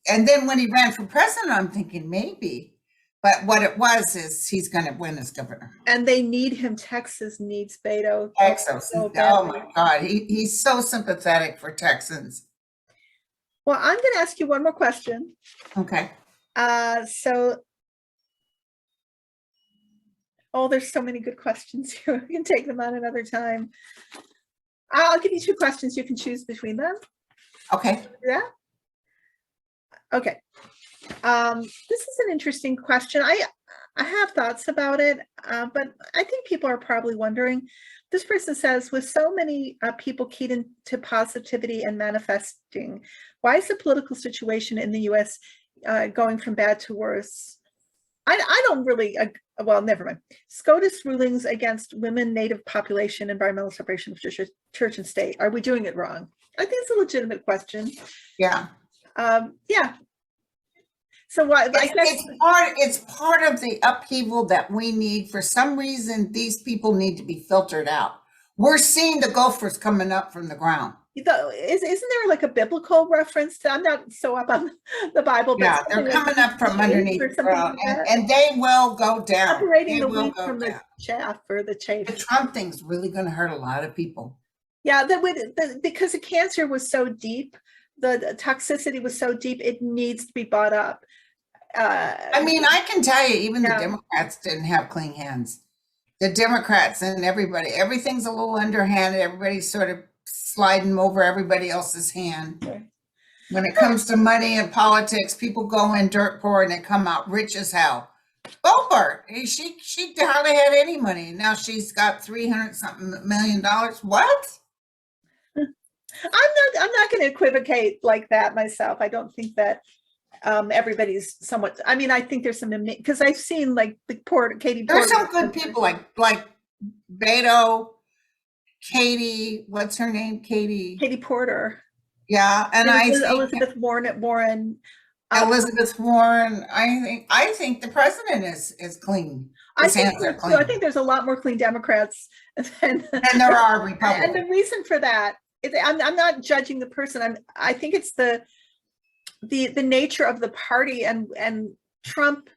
And then when he ran for president, I'm thinking maybe, but what it was is he's going to win as governor. And they need him. Texas needs Beto. Texas. Oh my God. He's so sympathetic for Texans. Well, I'm going to ask you one more question. Okay. There's so many good questions here. We can take them on another time. I'll give you 2 questions. You can choose between them. Okay. Yeah. Okay. This is an interesting question. I have thoughts about it, but I think people are probably wondering. This person says, with so many people keyed into positivity and manifesting, why is the political situation in the U.S. Going from bad to worse? I don't really, well, never mind. SCOTUS rulings against women, Native population, environmental separation of church and state. Are we doing it wrong? I think it's a legitimate question. Yeah. Yeah. So what? It's part of the upheaval that we need. For some reason, these people need to be filtered out. We're seeing the gophers coming up from the ground. Isn't there like a biblical reference to? I'm not so up on the Bible, but yeah, they're coming up from underneath the ground, and they will go down. Separating the wheat from the chaff or the chaff. The Trump thing's really going to hurt a lot of people. Yeah, because the cancer was so deep. The toxicity was so deep, it needs to be brought up. I mean, I can tell you, even the Democrats didn't have clean hands. The Democrats and everybody, everything's a little underhanded. Everybody's sort of sliding over everybody else's hand. Okay. When it comes to money and politics, people go in dirt poor and they come out rich as hell. Boebert, she hardly had any money. Now she's got $300-something million. What? I'm not going to equivocate like that myself. I don't think that everybody's somewhat. I mean, I think there's some, because I've seen like the Katie. There's some good people like Beto, Katie. What's her name? Katie Porter. Yeah, and Elizabeth Warren. Elizabeth Warren. I think the president is clean. His hands are clean. I think there's a lot more clean Democrats than there are Republicans. And the reason for that, I'm not judging the person. I think it's the nature of the party and Trump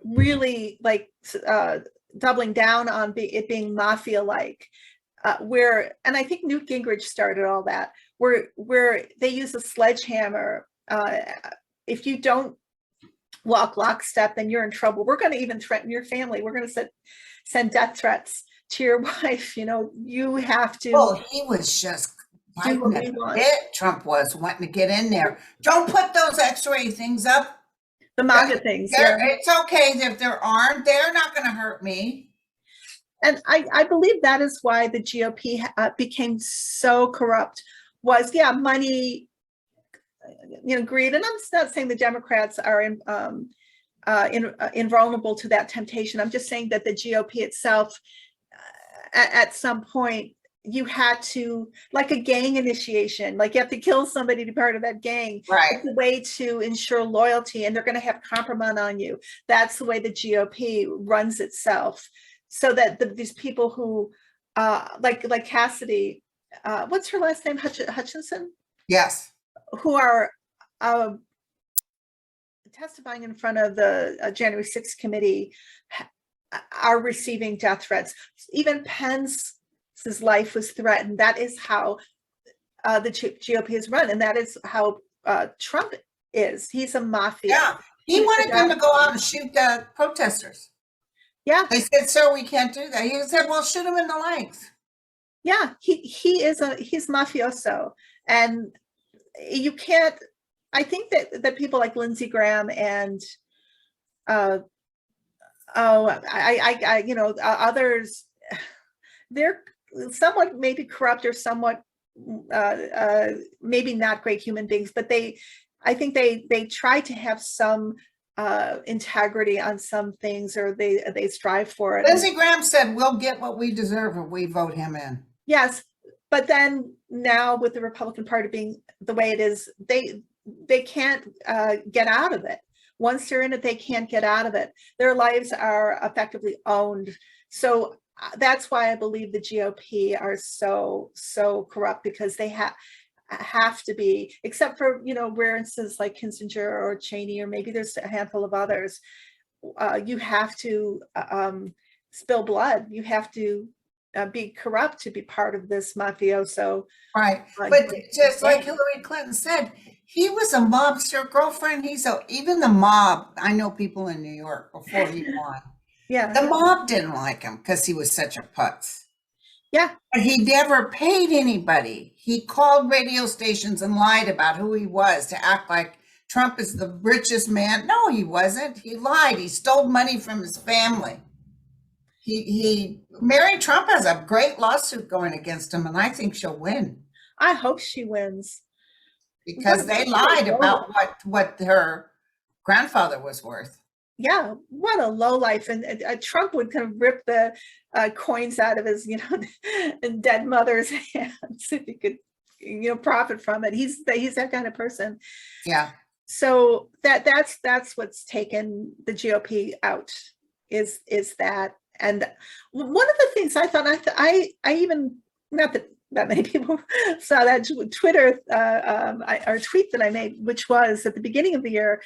really like doubling down on it being mafia-like, and I think Newt Gingrich started all that, where they use a sledgehammer. If you don't walk lockstep, then you're in trouble. We're going to even threaten your family. We're going to send death threats to your wife. You have to. Oh, he was just Trump was wanting to get in there. Don't put those X-ray things up. the MAGA things. Yeah. It's okay if they're armed. They're not going to hurt me. And I believe that is why the GOP became so corrupt, was, money, greed. And I'm not saying the Democrats are invulnerable to that temptation. I'm just saying that the GOP itself, at some point, you had to, like a gang initiation, like you have to kill somebody to be part of that gang. Right. It's a way to ensure loyalty, and they're going to have compromise on you. That's the way the GOP runs itself. So that these people who, like Cassidy, what's her last name? Hutchinson? Yes. Who are testifying in front of the January 6th committee, are receiving death threats. Even Pence's life was threatened. That is how the GOP is run, and that is how Trump is. He's a mafia. Yeah, he wanted them to go out and shoot the protesters. Yeah. They said, sir, we can't do that. He said, well, shoot him in the legs. Yeah, he's mafioso. And you can't, I think that people like Lindsey Graham and others, they're somewhat maybe corrupt or somewhat maybe not great human beings, but I think they try to have some integrity on some things, or they strive for it. Lindsey Graham said, we'll get what we deserve if we vote him in. Yes, but then now with the Republican Party being the way it is, they can't get out of it. Once they're in it, they can't get out of it. Their lives are effectively owned. So that's why I believe the GOP are so corrupt, because they have to be, except for, rare instances like Kissinger or Cheney, or maybe there's a handful of others. You have to spill blood. You have to be corrupt to be part of this mafioso. Right. But just like Hillary Clinton said, he was a mobster girlfriend. Even the mob, I know people in New York before he won. Yeah. The mob didn't like him because he was such a putz. Yeah. But he never paid anybody. He called radio stations and lied about who he was to act like Trump is the richest man. No, he wasn't. He lied. He stole money from his family. Mary Trump has a great lawsuit going against him, and I think she'll win. I hope she wins. Because they lied about what her grandfather was worth. Yeah, what a lowlife. And Trump would kind of rip the coins out of his, dead mother's hands if he could, profit from it. He's that kind of person. Yeah. So that's what's taken the GOP out, is that. And one of the things I thought, I even, not that many people saw that Twitter or tweet that I made, which was at the beginning of the year,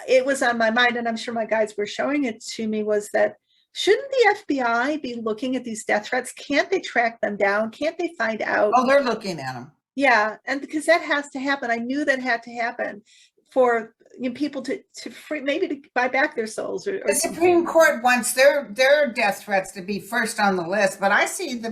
it was on my mind, and I'm sure my guys were showing it to me, was that shouldn't the FBI be looking at these death threats? Can't they track them down? Can't they find out? Oh, they're looking at them. Yeah, and because that has to happen. I knew that had to happen for people to maybe to buy back their souls. Or the Supreme Court wants their death threats to be first on the list, but I see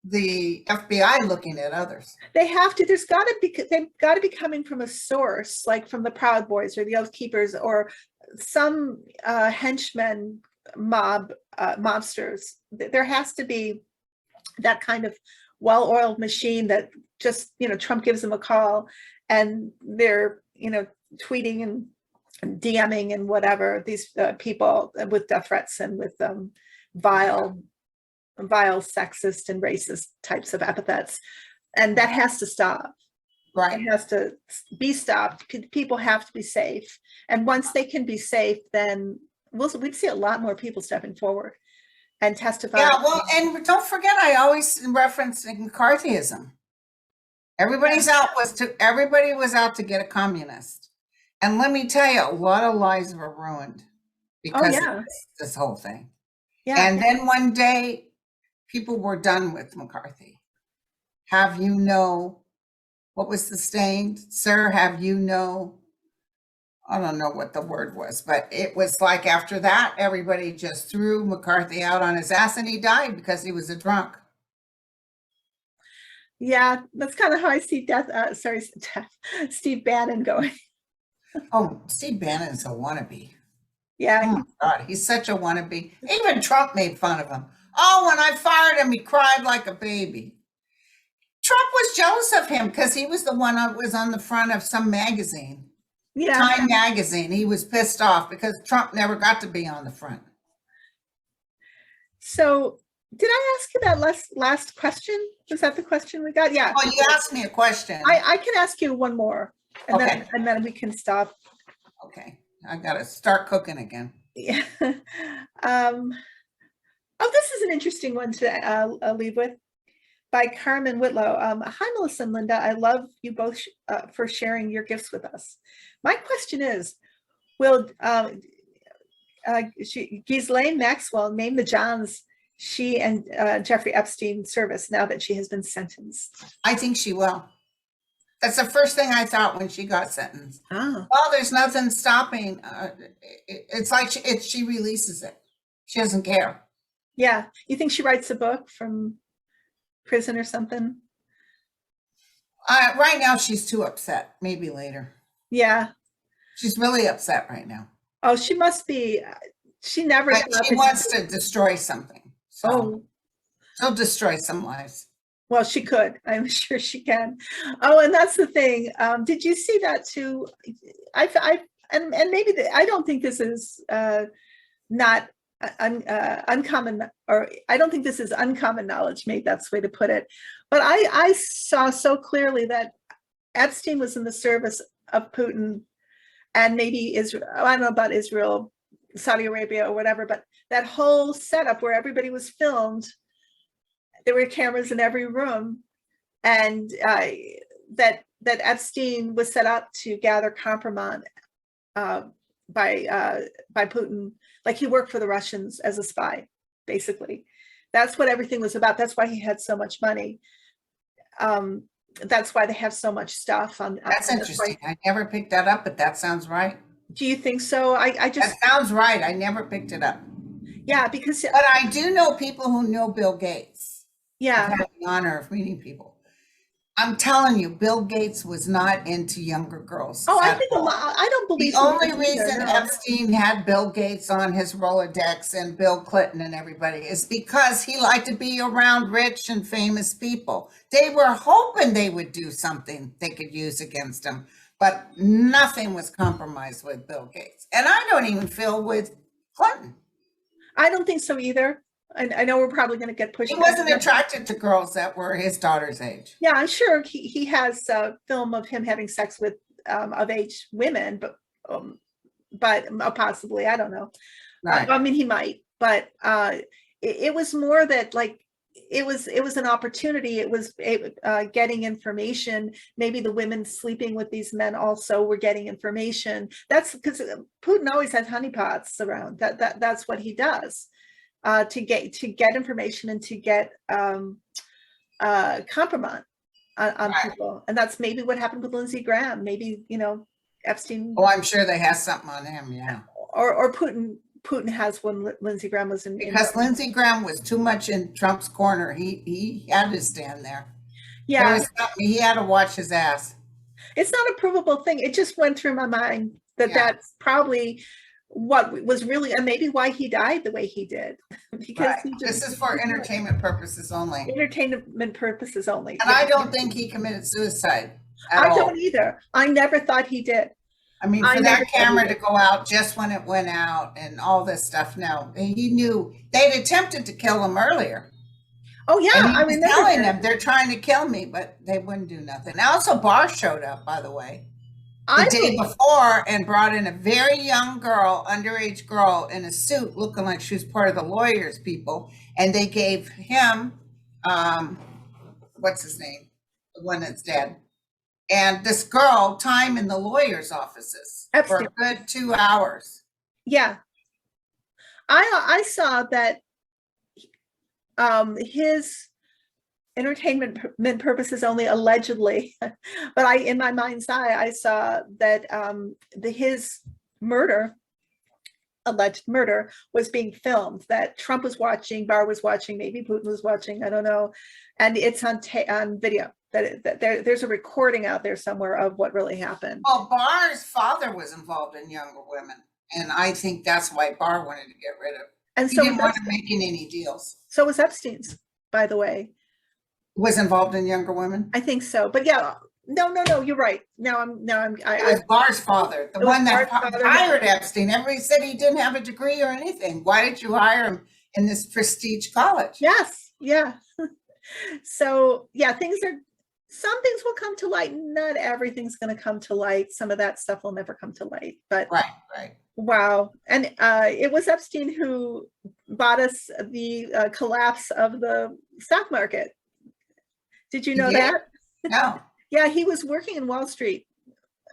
the FBI looking at others. They have to. They've got to be coming from a source, like from the Proud Boys or the Oath Keepers or some henchmen, mobsters. There has to be that kind of well-oiled machine that just, Trump gives them a call and they're, tweeting and DMing and whatever, these people with death threats and with vile sexist and racist types of epithets. And that has to stop. Right. It has to be stopped. People have to be safe. And once they can be safe, then we'd see a lot more people stepping forward and testifying. Yeah, well, and don't forget, I always reference McCarthyism. Everybody was out to get a communist. And let me tell you, a lot of lives were ruined because of this whole thing. Yeah. And then one day, people were done with McCarthy. What was the saying? Sir, I don't know what the word was, but it was like after that, everybody just threw McCarthy out on his ass and he died because he was a drunk. Yeah, that's kind of how I see Steve Bannon going. Oh, Steve Bannon's a wannabe. Yeah, Oh my God, he's such a wannabe. Even Trump made fun of him. Oh, when I fired him, he cried like a baby. Trump was jealous of him because he was the one that was on the front of some magazine, yeah. Time magazine. He was pissed off because Trump never got to be on the front. So did I ask you that last question? Was that the question we got? Yeah. Oh, you asked me a question. I can ask you one more, and Okay. then we can stop. Okay, I gotta start cooking again. Yeah. Oh, this is an interesting one to leave with, by Carmen Whitlow. Hi, Melissa and Linda. I love you both for sharing your gifts with us. My question is, will Ghislaine Maxwell name the Johns she and Jeffrey Epstein service now that she has been sentenced? I think she will. That's the first thing I thought when she got sentenced. Oh. Well, there's nothing stopping. It's like she releases it. She doesn't care. Yeah. You think she writes a book from prison or something? Right now, she's too upset. Maybe later. Yeah. She's really upset right now. Oh, she must be. She never. She wants to destroy something. So Oh. she'll destroy some lives. Well, she could. I'm sure she can. Oh, and that's the thing. Did you see that too? And maybe I don't think this is not uncommon, or I don't think this is uncommon knowledge. Maybe that's the way to put it. But I saw so clearly that Epstein was in the service of Putin, and maybe Israel. I don't know about Israel, Saudi Arabia, or whatever. But that whole setup where everybody was filmed. There were cameras in every room, and that Epstein was set up to gather compromise by Putin. Like he worked for the Russians as a spy, basically. That's what everything was about. That's why he had so much money. That's why they have so much stuff on. That's interesting. I never picked that up, but that sounds right. Do you think so? I just. That sounds right. I never picked it up. Yeah, because. But I do know people who know Bill Gates. Yeah. I've had the honor of meeting people. I'm telling you, Bill Gates was not into younger girls. Oh, I think a lot. I don't believe the only reason Epstein had Bill Gates on his Rolodex and Bill Clinton and everybody is because he liked to be around rich and famous people. They were hoping they would do something they could use against him, but nothing was compromised with Bill Gates. And I don't even feel with Clinton. I don't think so either. I know we're probably going to get pushed. He wasn't attracted to girls that were his daughter's age. Yeah, I'm sure he has a film of him having sex with of age women, but possibly, I don't know. Right. I mean, he might, but it was more that like it was an opportunity. It was getting information. Maybe the women sleeping with these men also were getting information. That's because Putin always has honeypots around. That's what he does. To get information and to get compromise on right. people, and that's maybe what happened with Lindsey Graham. Maybe Epstein. Oh, I'm sure they have something on him. Yeah. Or Putin has when Lindsey Graham was in. Because Lindsey Graham was too much in Trump's corner. He had to stand there. Yeah. He had to watch his ass. It's not a provable thing. It just went through my mind that that's probably what was really, and maybe why he died the way he did. Because this is for entertainment purposes only. Entertainment purposes only. And I don't think he committed suicide. I don't either. I never thought he did. I mean, for that camera to go out just when it went out and all this stuff. No, he knew they'd attempted to kill him earlier. Oh yeah, I remember telling them they're trying to kill me, but they wouldn't do nothing. Also, Barr showed up, by the way. The day before and brought in a very young girl, underage girl in a suit looking like she was part of the lawyers people. And they gave him, what's his name? The one that's dead. And this girl time in the lawyer's offices for a good 2 hours. Yeah. I saw that his entertainment purposes only, allegedly, but in my mind's eye, I saw that his alleged murder was being filmed, that Trump was watching, Barr was watching, maybe Putin was watching, I don't know, and it's on video. there's a recording out there somewhere of what really happened. Well, Barr's father was involved in younger women, and I think that's why Barr wanted to get rid of. And He so didn't want to making any deals. So was Epstein's, by the way. Was involved in younger women. I think so, but yeah, no, you're right. It was Barr's father, the one that hired Epstein. Everybody said he didn't have a degree or anything. Why did you hire him in this prestige college? Yes, yeah. So yeah, some things will come to light. Not everything's going to come to light. Some of that stuff will never come to light. But right. Wow. And it was Epstein who bought us the collapse of the stock market. Did you know that? No. Yeah, he was working in Wall Street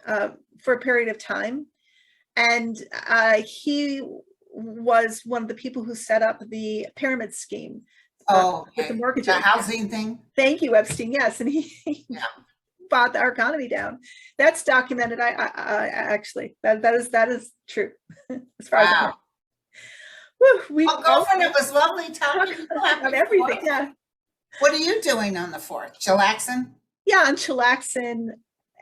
for a period of time. And he was one of the people who set up the pyramid scheme. With the mortgages. The housing thing. Thank you, Epstein. Yes. And he bought our economy down. That's documented. I actually, that is true. As far as I know. Girlfriend, it was lovely talking about everything. Yeah. What are you doing on the 4th? Chillaxing? Yeah, I'm chillaxing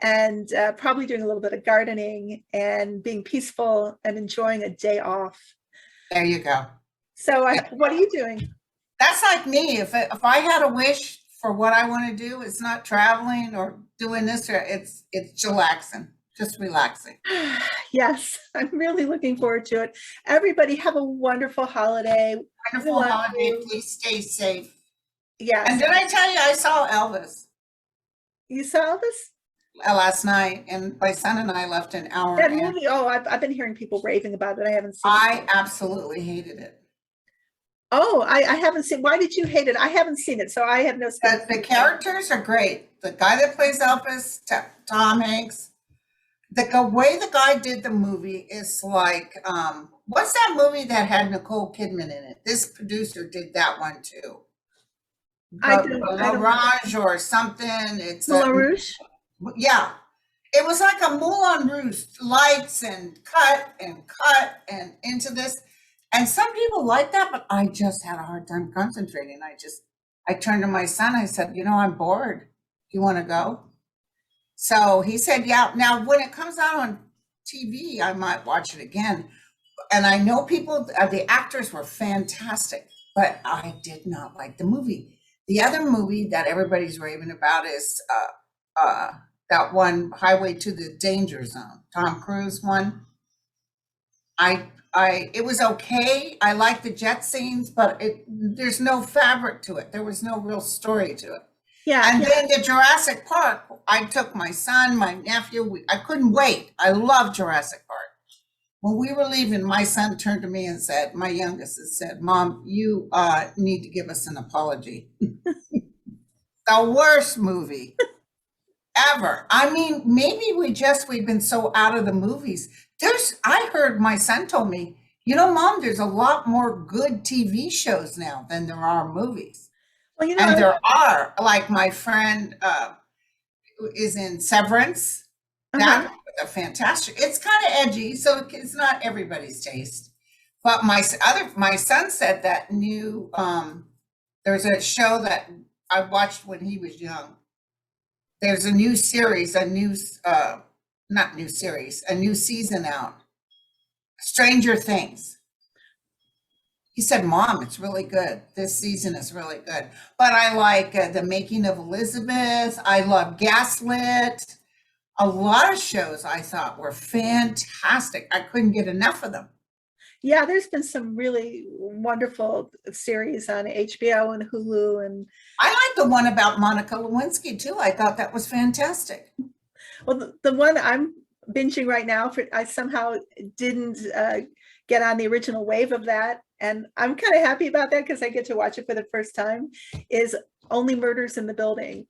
and probably doing a little bit of gardening and being peaceful and enjoying a day off. There you go. So what are you doing? That's like me. If I had a wish for what I want to do, it's not traveling or doing this, or it's chillaxing, just relaxing. Yes, I'm really looking forward to it. Everybody have a wonderful holiday. Wonderful holiday. Please stay safe. Yes. And did I tell you I saw Elvis? You saw Elvis? Last night, and my son and I left an hour. That movie, I've been hearing people raving about it. I haven't seen it. I absolutely hated it. Oh, I haven't seen. Why did you hate it? I haven't seen it, so I have no sense. The characters are great. The guy that plays Elvis, Tom Hanks, the way the guy did the movie is like, what's that movie that had Nicole Kidman in it? This producer did that one too. Mirage or something. It's Moulin Rouge? Yeah. It was like a Moulin Rouge, lights and cut and into this. And some people like that, but I just had a hard time concentrating. I turned to my son. I said, I'm bored. Do you want to go? So he said, yeah. Now, when it comes out on TV, I might watch it again. And I know the actors were fantastic, but I did not like the movie. The other movie that everybody's raving about is that one, Highway to the Danger Zone, Tom Cruise one. It was okay. I like the jet scenes, but there's no fabric to it. There was no real story to it. Yeah. And then the Jurassic Park, I took my son, my nephew. I couldn't wait. I love Jurassic Park. When we were leaving, my son turned to me and said, my youngest said, Mom, you need to give us an apology. The worst movie ever. I mean, maybe we've been so out of the movies. I heard my son told me, Mom, there's a lot more good TV shows now than there are movies. Well, and there are, like my friend is in Severance. That was a fantastic. It's kind of edgy, so it's not everybody's taste. But my son said that new. There's a show that I watched when he was young. There's a new series, a new season out. Stranger Things. He said, Mom, it's really good. This season is really good. But I like The Making of Elizabeth. I love Gaslit. A lot of shows I thought were fantastic. I couldn't get enough of them. Yeah, there's been some really wonderful series on HBO and Hulu. And I like the one about Monica Lewinsky too. I thought that was fantastic. Well, the one I'm binging right now, I somehow didn't get on the original wave of that. And I'm kind of happy about that because I get to watch it for the first time, is Only Murders in the Building.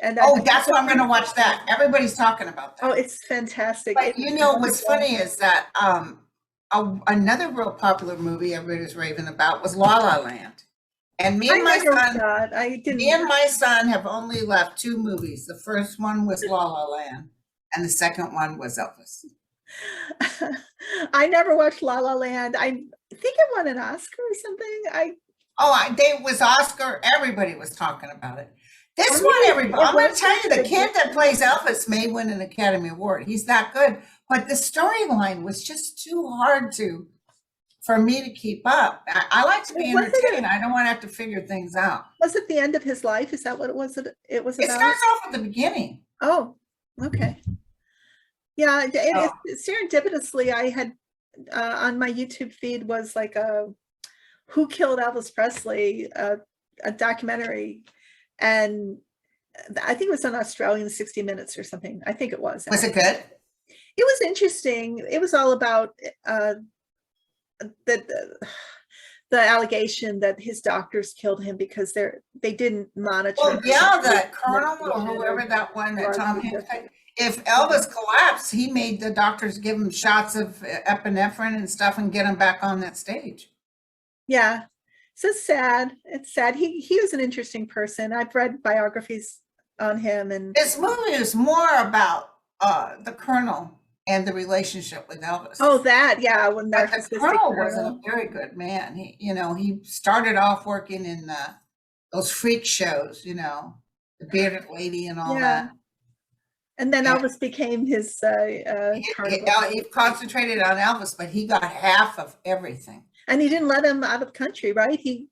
And that's what I'm going to watch that. Everybody's talking about that. Oh, it's fantastic. But what's funny is that another real popular movie everybody's raving about was La La Land. And me and my son have only left 2 movies. The first one was La La Land, and the second one was Elvis. I never watched La La Land. I think it won an Oscar or something. They was Oscar. Everybody was talking about it. This Or one, maybe everybody, it I'm going to was tell you, the just kid that plays Elvis may win an Academy Award. He's that good. But the storyline was just too hard for me to keep up. I like to be Was it, entertained. I don't want to have to figure things out. was it the end of his life? Is that what it was It about? starts off at the beginning. Oh, okay. Yeah, Oh. serendipitously, I had on my YouTube feed was like a Who Killed Elvis Presley, a documentary, and I think it was on Australian 60 Minutes or something. I think it was. Was it actually. good? It was interesting. It was all about the allegation that his doctors killed him because they didn't monitor. Well, yeah, the colonel or whoever that one that Tom Hanks. If Elvis collapsed, he made the doctors give him shots of epinephrine and stuff and get him back on that stage. Yeah, so it's sad. It's sad. He was an interesting person. I've read biographies on him, and this movie is more about the colonel and the relationship with Elvis. Oh, that, yeah. When but the colonel wasn't a very good man. He started off working in those freak shows, the bearded lady and all that. And then Elvis became his he concentrated on Elvis, but he got half of everything. And he didn't let him out of the country, right? He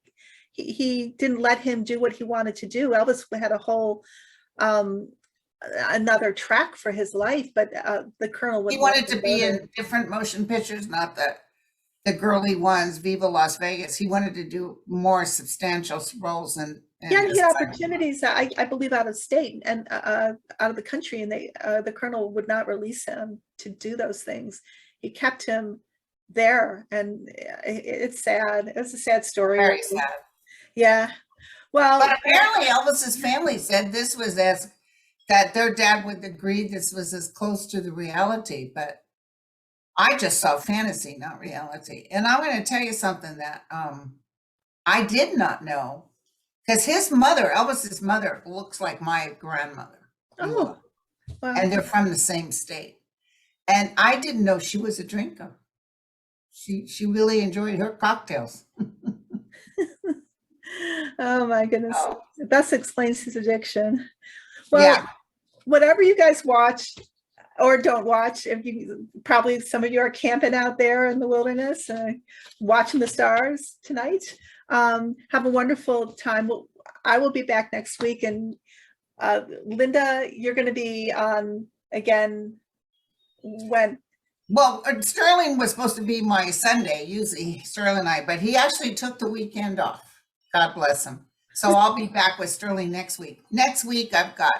didn't let him do what he wanted to do. Elvis had a whole another track for his life, but the colonel would. He wanted to be in different motion pictures, not the girly ones, Viva Las Vegas. He wanted to do more substantial roles and yeah, he had opportunities, I believe, out of state and out of the country, and the colonel would not release him to do those things. He kept him there, and it's sad. It's a sad story. Very sad. Yeah. Well, but apparently Elvis's family said this was that their dad would agree this was as close to the reality, but I just saw fantasy, not reality. And I'm going to tell you something that I did not know, because his mother, Elvis's mother, looks like my grandmother. Oh, wow. And they're from the same state. And I didn't know she was a drinker. She really enjoyed her cocktails. Oh my goodness. Oh. That explains his addiction. Well, yeah. Whatever you guys watch or don't watch, if you probably some of you are camping out there in the wilderness, watching the stars tonight. Have a wonderful time. I will be back next week, and Linda, you're going to be on again when? Well, Sterling was supposed to be my Sunday, usually Sterling and I, but he actually took the weekend off. God bless him. So I'll be back with Sterling next week. Next week, I've got,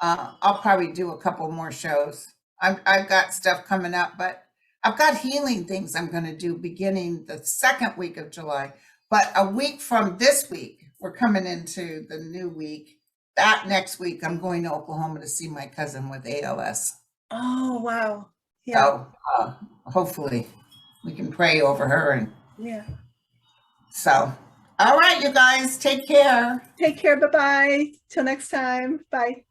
I'll probably do a couple more shows. I've got stuff coming up, but I've got healing things I'm going to do beginning the second week of July. But a week from this week, we're coming into the new week. That next week, I'm going to Oklahoma to see my cousin with ALS. Oh, wow. Yeah. So hopefully we can pray over her. And yeah. So, all right, you guys, take care. Take care. Bye-bye. Till next time. Bye.